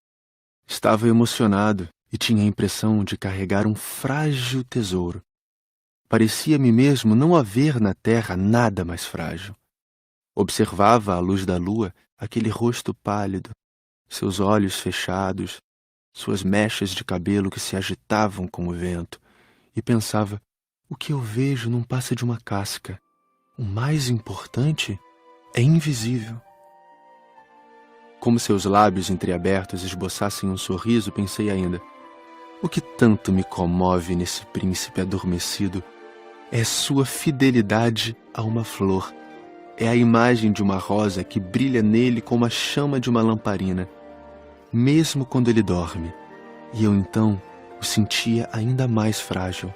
Estava emocionado e tinha a impressão de carregar um frágil tesouro. Parecia-me mesmo não haver na terra nada mais frágil. Observava à luz da lua aquele rosto pálido, seus olhos fechados, suas mechas de cabelo que se agitavam com o vento, e pensava: o que eu vejo não passa de uma casca. O mais importante é invisível. Como seus lábios entreabertos esboçassem um sorriso, pensei ainda: o que tanto me comove nesse príncipe adormecido é sua fidelidade a uma flor. É a imagem de uma rosa que brilha nele como a chama de uma lamparina, mesmo quando ele dorme, e eu então o sentia ainda mais frágil.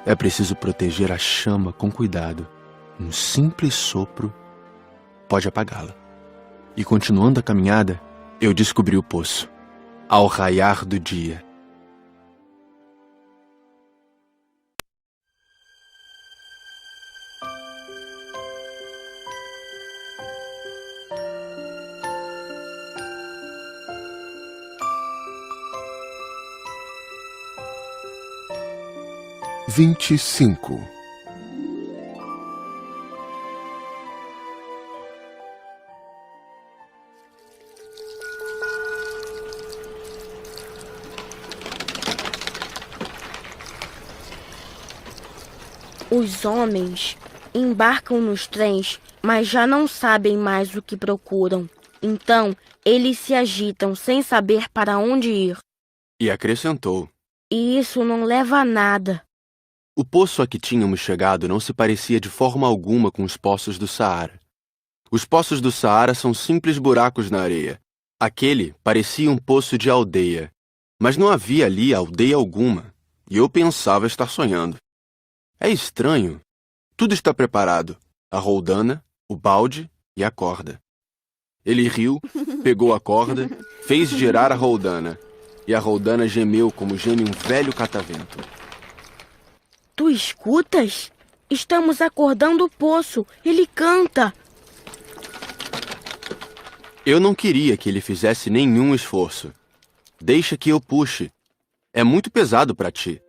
É preciso proteger a chama com cuidado. Um simples sopro pode apagá-la. E continuando a caminhada, eu descobri o poço, ao raiar do dia.
(25)
Os homens embarcam nos trens, mas já não sabem mais o que procuram. Então, eles se agitam sem saber para onde ir.
E acrescentou:
E isso não leva a nada.
o poço a que tínhamos chegado não se parecia de forma alguma com os poços do Saara. Os poços do Saara são simples buracos na areia. Aquele parecia um poço de aldeia, mas não havia ali aldeia alguma, e eu pensava estar sonhando. É estranho. Tudo está preparado: a roldana, o balde e a corda. Ele riu, pegou a corda, fez girar a roldana, e a roldana gemeu como geme um velho catavento.
Tu escutas? Estamos acordando o poço. Ele canta.
Eu não queria que ele fizesse nenhum esforço. Deixa que eu puxe. É muito pesado para ti.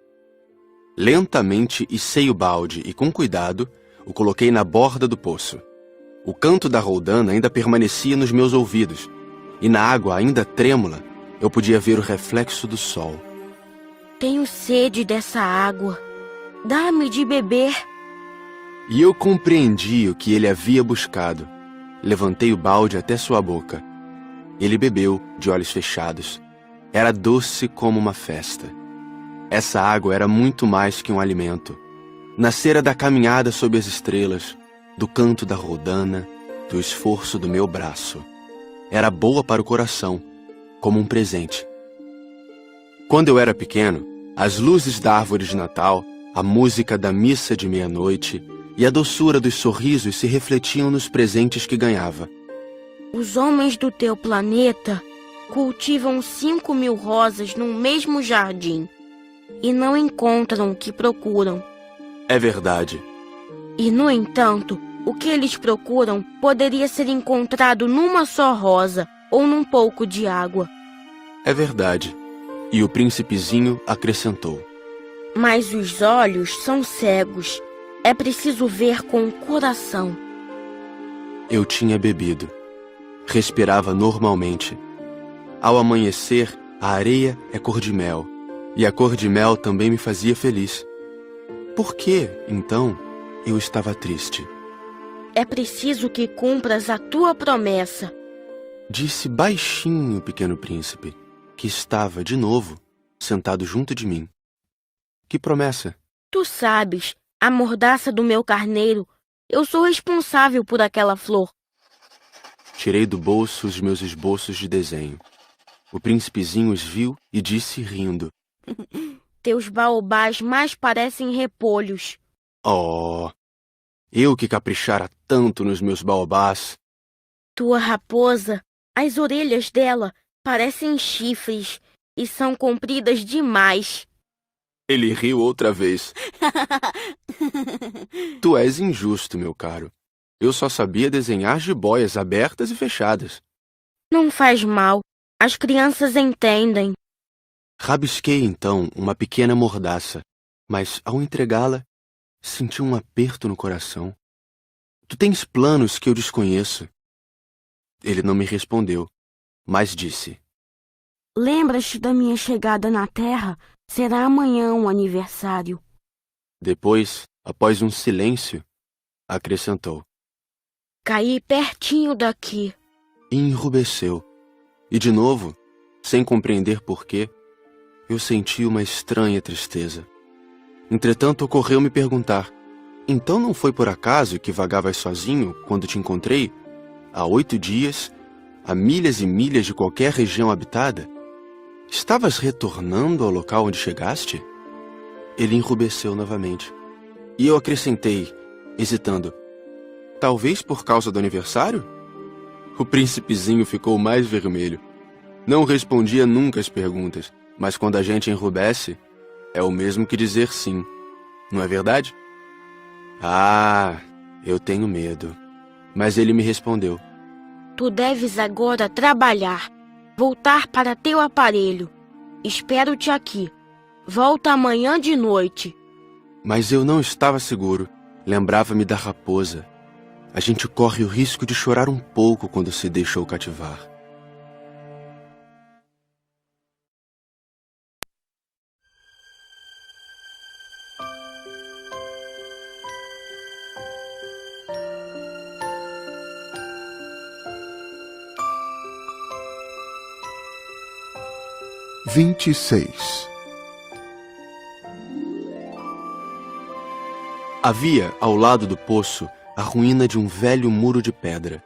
Lentamente içei o balde e, com cuidado, o coloquei na borda do poço. O canto da roldana ainda permanecia nos meus ouvidos, e na água ainda trêmula, eu podia ver o reflexo do sol.
Tenho sede dessa água. Dá-me de beber.
E eu compreendi o que ele havia buscado. Levantei o balde até sua boca. Ele bebeu, de olhos fechados. Era doce como uma festa. Essa água era muito mais que um alimento. Nascera da caminhada sob as estrelas, do canto da roldana, do esforço do meu braço. Era boa para o coração, como um presente. Quando eu era pequeno, as luzes da árvore de Natal, a música da missa de meia-noite e a doçura dos sorrisos se refletiam nos presentes que ganhava.
Os homens do teu planeta cultivam 5.000 rosas no mesmo jardim e não encontram o que procuram.
É verdade.
E, no entanto, o que eles procuram poderia ser encontrado numa só rosa ou num pouco de água.
É verdade. E o príncipezinho acrescentou:
Mas os olhos são cegos. É preciso ver com o coração.
Eu tinha bebido. Respirava normalmente. Ao amanhecer, a areia é cor de mel. E a cor de mel também me fazia feliz. Por que, então, eu estava triste?
É preciso que cumpras a tua promessa.
Disse baixinho o pequeno príncipe, que estava, de novo, sentado junto de mim. Que promessa?
Tu sabes, a mordaça do meu carneiro. Eu sou responsável por aquela flor.
Tirei do bolso os meus esboços de desenho. O príncipezinho os viu e disse rindo:
Teus baobás mais parecem repolhos.
Oh, eu que caprichara tanto nos meus baobás.
Tua raposa, as orelhas dela parecem chifres e são compridas demais.
Ele riu outra vez. Tu és injusto, meu caro. Eu só sabia desenhar jiboias abertas e fechadas.
Não faz mal. As crianças entendem.
Rabisquei, então, uma pequena mordaça, mas, ao entregá-la, senti um aperto no coração. Tu tens planos que eu desconheço. Ele não me respondeu, mas disse:
Lembras-te da minha chegada na Terra? Será amanhã um aniversário.
Depois, após um silêncio, acrescentou:
Caí pertinho daqui.
E enrubesceu. E de novo, sem compreender porquê, eu senti uma estranha tristeza. Entretanto, ocorreu-me perguntar: então não foi por acaso que vagavas sozinho quando te encontrei, há 8 dias, a milhas e milhas de qualquer região habitada? Estavas retornando ao local onde chegaste? Ele enrubesceu novamente. E eu acrescentei, hesitando: talvez por causa do aniversário? O príncipezinho ficou mais vermelho. Não respondia nunca às perguntas, mas quando a gente enrubesce, é o mesmo que dizer sim. Não é verdade? Ah, eu tenho medo. Mas ele me respondeu:
Tu deves agora trabalhar. Voltar para teu aparelho. Espero-te aqui. Volta amanhã de noite.
Mas eu não estava seguro. Lembrava-me da raposa. A gente corre o risco de chorar um pouco quando se deixou cativar. Havia, ao lado do poço, a ruína de um velho muro de pedra.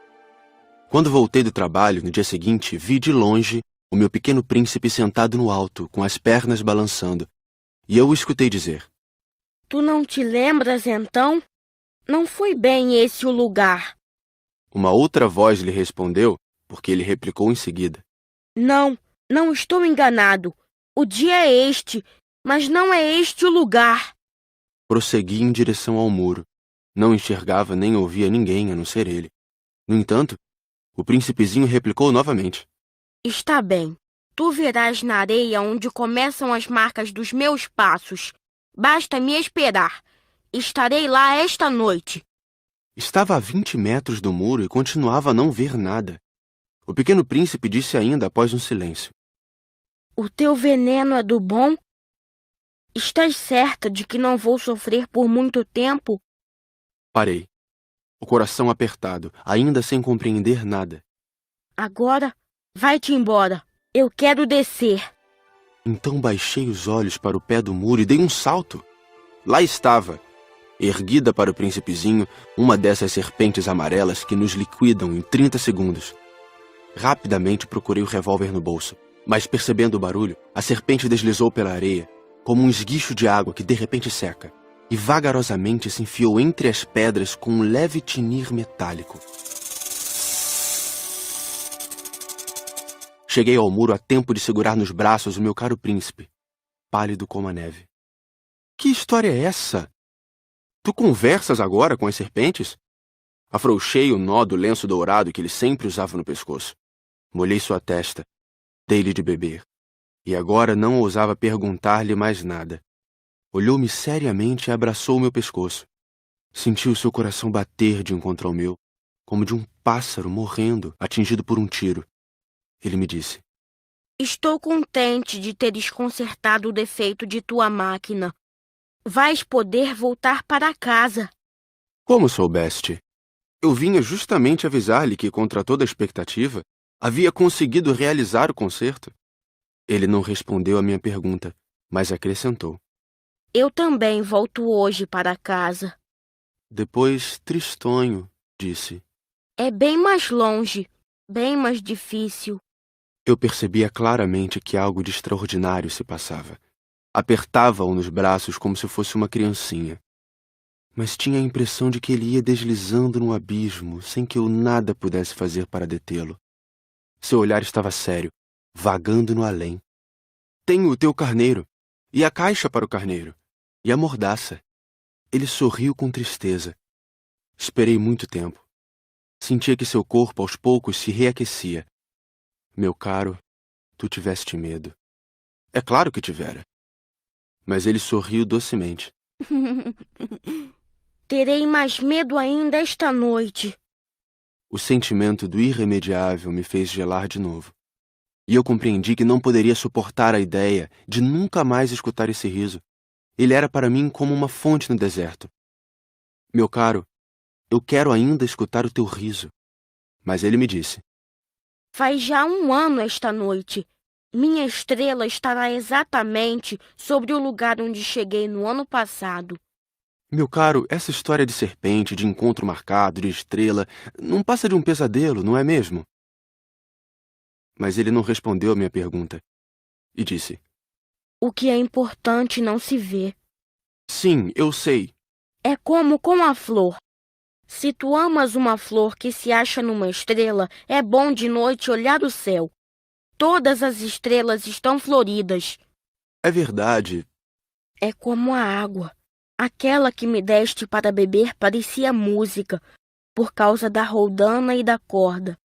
Quando voltei do trabalho, no dia seguinte, vi de longe o meu pequeno príncipe sentado no alto, com as pernas balançando, e eu o escutei dizer:
Tu não te lembras, então? Não foi bem esse o lugar.
Uma outra voz lhe respondeu, porque ele replicou em seguida:
Não estou enganado. O dia é este, mas não é este o lugar.
Prossegui em direção ao muro. Não enxergava nem ouvia ninguém a não ser ele. No entanto, o príncipezinho replicou novamente:
Está bem. Tu verás na areia onde começam as marcas dos meus passos. Basta me esperar. Estarei lá esta noite.
Estava a 20 metros do muro e continuava a não ver nada. O pequeno príncipe disse ainda após um silêncio:
O teu veneno é do bom? Estás certa de que não vou sofrer por muito tempo?
Parei, o coração apertado, ainda sem compreender nada.
Agora, vai-te embora. Eu quero descer.
Então baixei os olhos para o pé do muro e dei um salto. Lá estava, erguida para o príncipezinho, uma dessas serpentes amarelas que nos liquidam em 30 segundos. Rapidamente procurei o revólver no bolso, mas percebendo o barulho, a serpente deslizou pela areia, como um esguicho de água que de repente seca, e vagarosamente se enfiou entre as pedras com um leve tinir metálico. Cheguei ao muro a tempo de segurar nos braços o meu caro príncipe, pálido como a neve. Que história é essa? Tu conversas agora com as serpentes? Afrouxei o nó do lenço dourado que ele sempre usava no pescoço. Molhei sua testa, dei-lhe de beber. E agora não ousava perguntar-lhe mais nada. Olhou-me seriamente e abraçou o meu pescoço. Senti o seu coração bater de um contra o meu, como de um pássaro morrendo, atingido por um tiro. Ele me disse:
Estou contente de teres consertado o defeito de tua máquina. Vais poder voltar para casa.
Como soubeste? Eu vinha justamente avisar-lhe que, contra toda expectativa, havia conseguido realizar o concerto. Ele não respondeu à minha pergunta, mas acrescentou:
Eu também volto hoje para casa.
Depois, tristonho, disse:
É bem mais longe, bem mais difícil.
Eu percebia claramente que algo de extraordinário se passava. Apertava-o nos braços como se fosse uma criancinha. Mas tinha a impressão de que ele ia deslizando no abismo, sem que eu nada pudesse fazer para detê-lo. Seu olhar estava sério, vagando no além. Tenho o teu carneiro, e a caixa para o carneiro, e a mordaça. Ele sorriu com tristeza. Esperei muito tempo. Sentia que seu corpo aos poucos se reaquecia. Meu caro, tu tiveste medo. É claro que tivera. Mas ele sorriu docemente.
Terei mais medo ainda esta noite.
O sentimento do irremediável me fez gelar de novo. E eu compreendi que não poderia suportar a ideia de nunca mais escutar esse riso. Ele era para mim como uma fonte no deserto. Meu caro, eu quero ainda escutar o teu riso. Mas ele me disse:
Faz já 1 ano esta noite. Minha estrela estará exatamente sobre o lugar onde cheguei no ano passado.
Meu caro, essa história de serpente, de encontro marcado, de estrela, não passa de um pesadelo, não é mesmo? Mas ele não respondeu à minha pergunta. E disse:
O que é importante não se vê.
Sim, eu sei.
É como com a flor. Se tu amas uma flor que se acha numa estrela, é bom de noite olhar o céu. Todas as estrelas estão floridas.
É verdade.
É como a água. Aquela que me deste para beber parecia música, por causa da roldana e da corda.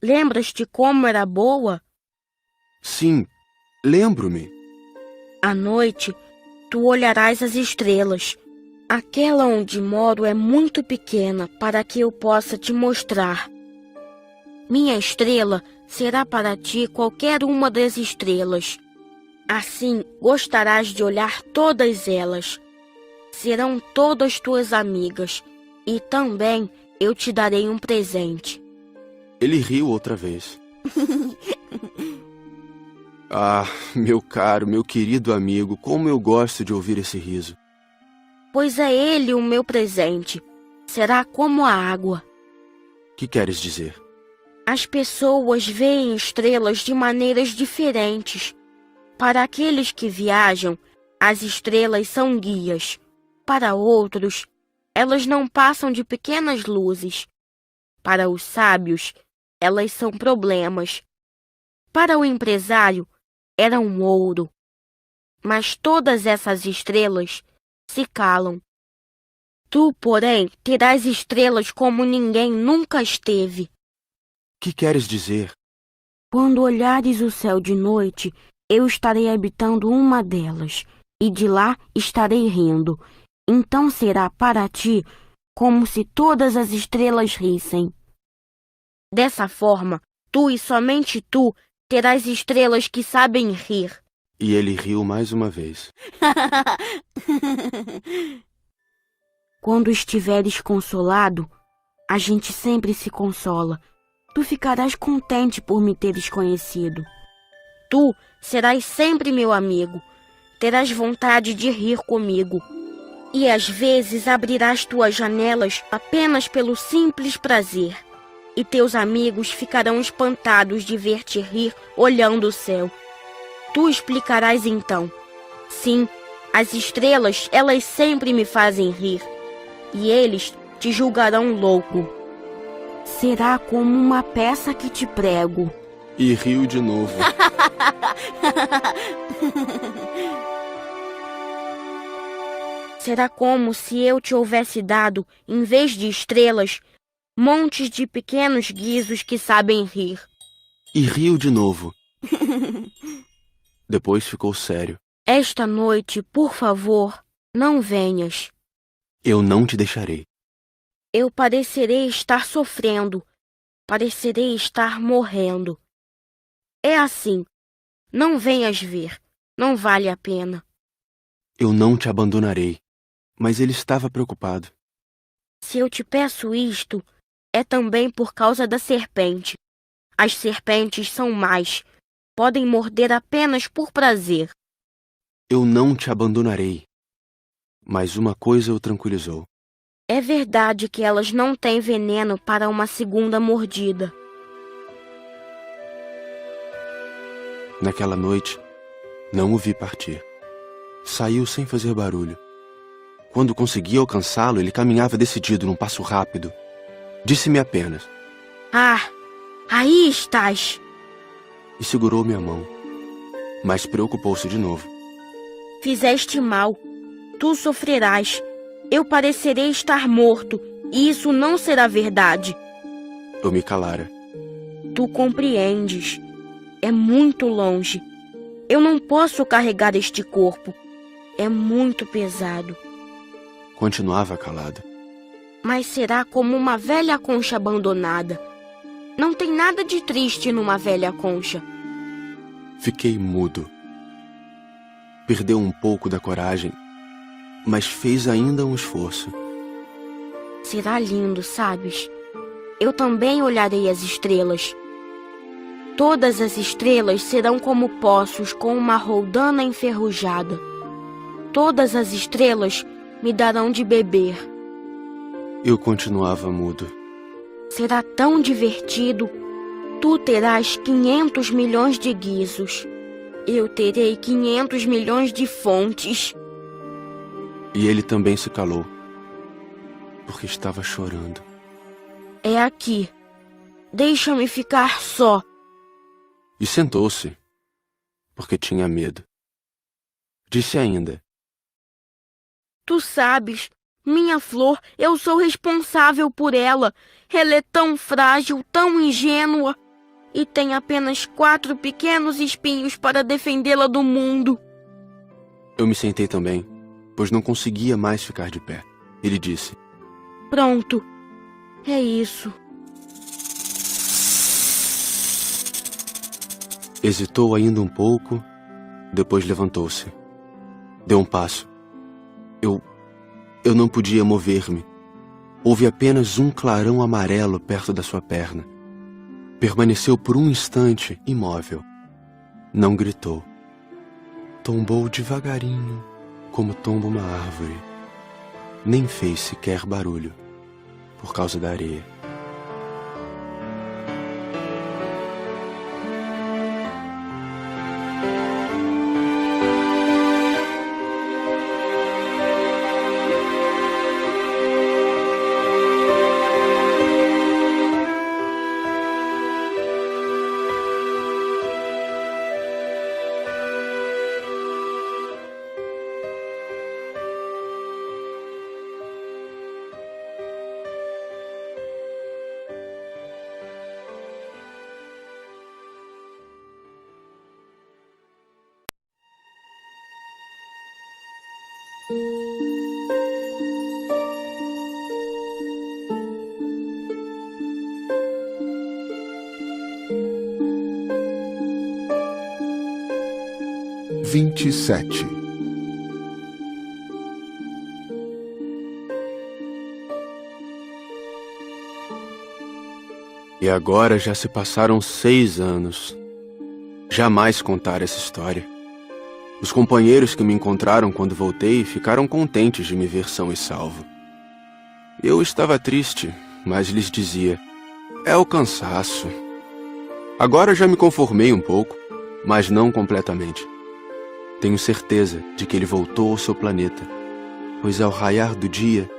Lembras-te como era boa?
Sim, lembro-me.
À noite, tu olharás as estrelas. Aquela onde moro é muito pequena para que eu possa te mostrar. Minha estrela será para ti qualquer uma das estrelas. Assim, gostarás de olhar todas elas. Serão todas tuas amigas. E também eu te darei um presente.
Ele riu outra vez. Ah, meu caro, meu querido amigo, como eu gosto de ouvir esse riso.
Pois é ele o meu presente. Será como a água.
Que queres dizer?
As pessoas veem estrelas de maneiras diferentes. Para aqueles que viajam, as estrelas são guias. Para outros, elas não passam de pequenas luzes. Para os sábios, elas são problemas. Para o empresário, eram ouro. Mas todas essas estrelas se calam. Tu, porém, terás estrelas como ninguém nunca esteve.
Que queres dizer?
Quando olhares o céu de noite, eu estarei habitando uma delas, e de lá estarei rindo. Então será para ti como se todas as estrelas rissem. Dessa forma, tu e somente tu terás estrelas que sabem rir.
E ele riu mais uma vez.
Quando estiveres consolado, a gente sempre se consola. Tu ficarás contente por me teres conhecido. Tu serás sempre meu amigo. Terás vontade de rir comigo. E às vezes abrirás tuas janelas apenas pelo simples prazer. E teus amigos ficarão espantados de ver-te rir olhando o céu. Tu explicarás então: sim, as estrelas, elas sempre me fazem rir. E eles te julgarão louco. Será como uma peça que te prego.
E riu de novo.
Será como se eu te houvesse dado, em vez de estrelas, montes de pequenos guizos que sabem rir.
E riu de novo. Depois ficou sério.
Esta noite, por favor, não venhas.
Eu não te deixarei.
Eu parecerei estar sofrendo. Parecerei estar morrendo. É assim. Não venhas ver. Não vale a pena.
Eu não te abandonarei. Mas ele estava preocupado.
Se eu te peço isto, é também por causa da serpente. As serpentes são más. Podem morder apenas por prazer.
Eu não te abandonarei. Mas uma coisa o tranquilizou.
É verdade que elas não têm veneno para uma segunda mordida.
Naquela noite, não o vi partir. Saiu sem fazer barulho. Quando consegui alcançá-lo, ele caminhava decidido num passo rápido. Disse-me apenas:
Ah, aí estás!
E segurou minha mão. mas preocupou-se de novo.
Fizeste mal. Tu sofrerás. Eu parecerei estar morto, e isso não será verdade.
Eu me calara.
Tu compreendes. É muito longe. Eu não posso carregar este corpo. É muito pesado.
Continuava calado.
Mas será como uma velha concha abandonada. Não tem nada de triste numa velha concha.
Fiquei mudo. Perdeu um pouco da coragem, mas fez ainda um esforço.
Será lindo, sabes? Eu também olharei as estrelas. Todas as estrelas serão como poços com uma roldana enferrujada. Todas as estrelas me darão de beber.
Eu continuava mudo.
Será tão divertido. Tu terás 500 milhões de guizos. Eu terei 500 milhões de fontes.
E ele também se calou, porque estava chorando.
É aqui. Deixa-me ficar só.
E sentou-se, porque tinha medo. Disse ainda:
Tu sabes, minha flor, eu sou responsável por ela. Ela é tão frágil, tão ingênua. E tem apenas 4 pequenos espinhos para defendê-la do mundo.
Eu me sentei também, pois não conseguia mais ficar de pé. Ele disse:
Pronto. É isso.
Hesitou ainda um pouco, depois levantou-se. Deu um passo. Eu não podia mover-me. Houve apenas um clarão amarelo perto da sua perna. Permaneceu por um instante imóvel. Não gritou. Tombou devagarinho, como tomba uma árvore. Nem fez sequer barulho, por causa da areia.
(27)
E agora já se passaram 6 anos. Jamais contar essa história. Os companheiros que me encontraram quando voltei ficaram contentes de me ver são e salvo. Eu estava triste, mas lhes dizia: é o cansaço. Agora já me conformei um pouco, mas não completamente. Tenho certeza de que ele voltou ao seu planeta, pois ao raiar do dia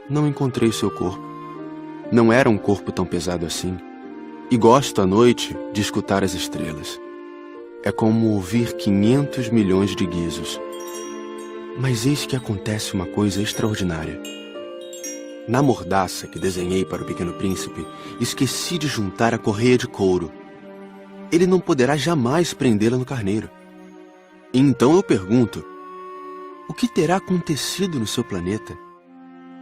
não encontrei seu corpo. Não era um corpo tão pesado assim. E gosto à noite de escutar as estrelas. É como ouvir 500 milhões de guizos. Mas eis que acontece uma coisa extraordinária. Na mordaça que desenhei para o Pequeno Príncipe, esqueci de juntar a correia de couro. Ele não poderá jamais prendê-la no carneiro. E então eu pergunto: o que terá acontecido no seu planeta?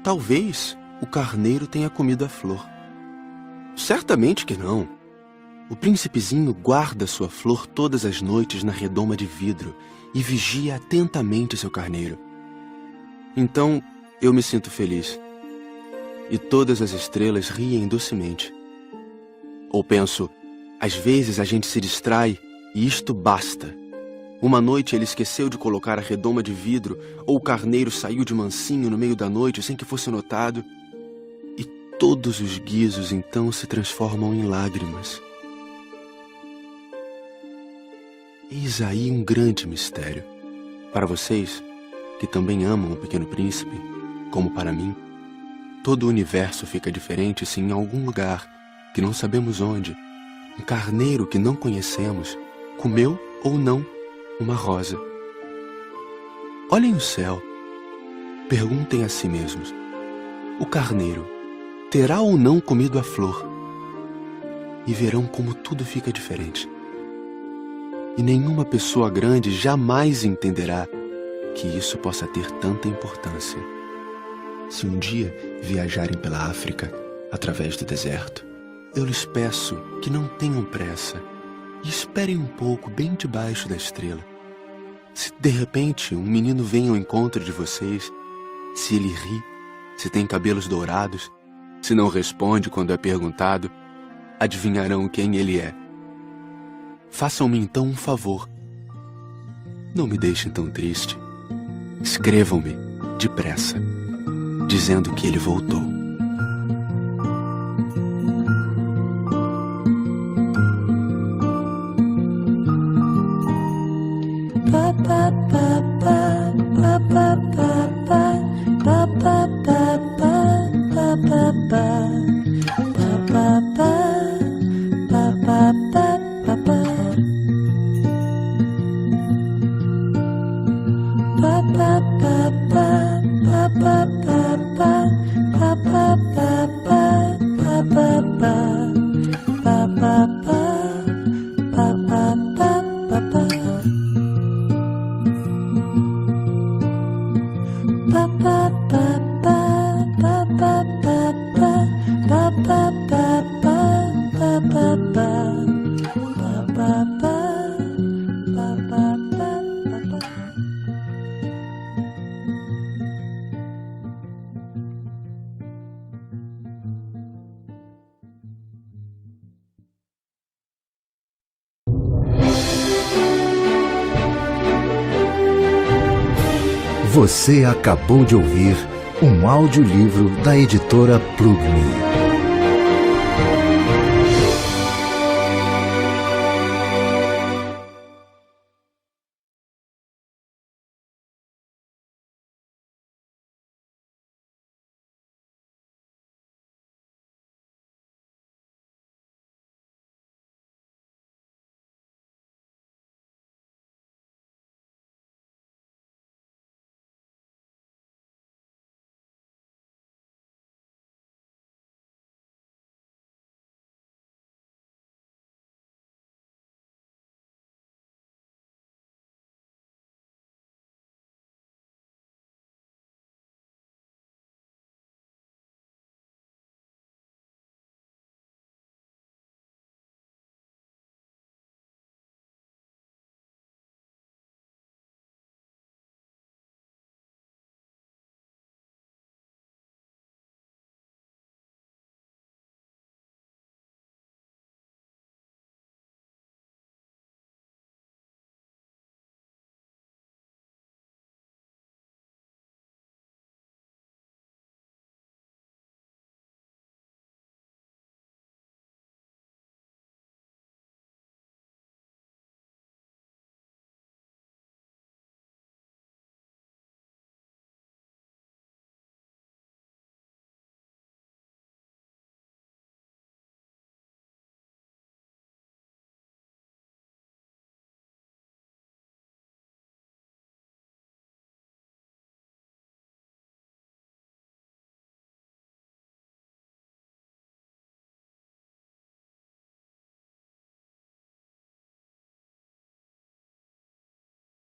Talvez o carneiro tenha comido a flor. Certamente que não. O príncipezinho guarda sua flor todas as noites na redoma de vidro e vigia atentamente seu carneiro. Então eu me sinto feliz. E todas as estrelas riem docemente. Ou penso: às vezes a gente se distrai e isto basta. Uma noite ele esqueceu de colocar a redoma de vidro, ou o carneiro saiu de mansinho no meio da noite sem que fosse notado. E todos os guizos então se transformam em lágrimas. Eis aí um grande mistério. Para vocês, que também amam o Pequeno Príncipe, como para mim, todo o universo fica diferente se em algum lugar, que não sabemos onde, um carneiro que não conhecemos, comeu ou não uma rosa. Olhem o céu. Perguntem a si mesmos: o carneiro terá ou não comido a flor? E verão como tudo fica diferente. E nenhuma pessoa grande jamais entenderá que isso possa ter tanta importância. Se um dia viajarem pela África, através do deserto, eu lhes peço que não tenham pressa e esperem um pouco bem debaixo da estrela. Se de repente um menino vem ao encontro de vocês, se ele ri, se tem cabelos dourados, se não responde quando é perguntado, adivinharão quem ele é. Façam-me então um favor. Não me deixem tão triste. Escrevam-me depressa, dizendo que ele voltou.
Você acabou de ouvir um audiolivro da editora Plugme.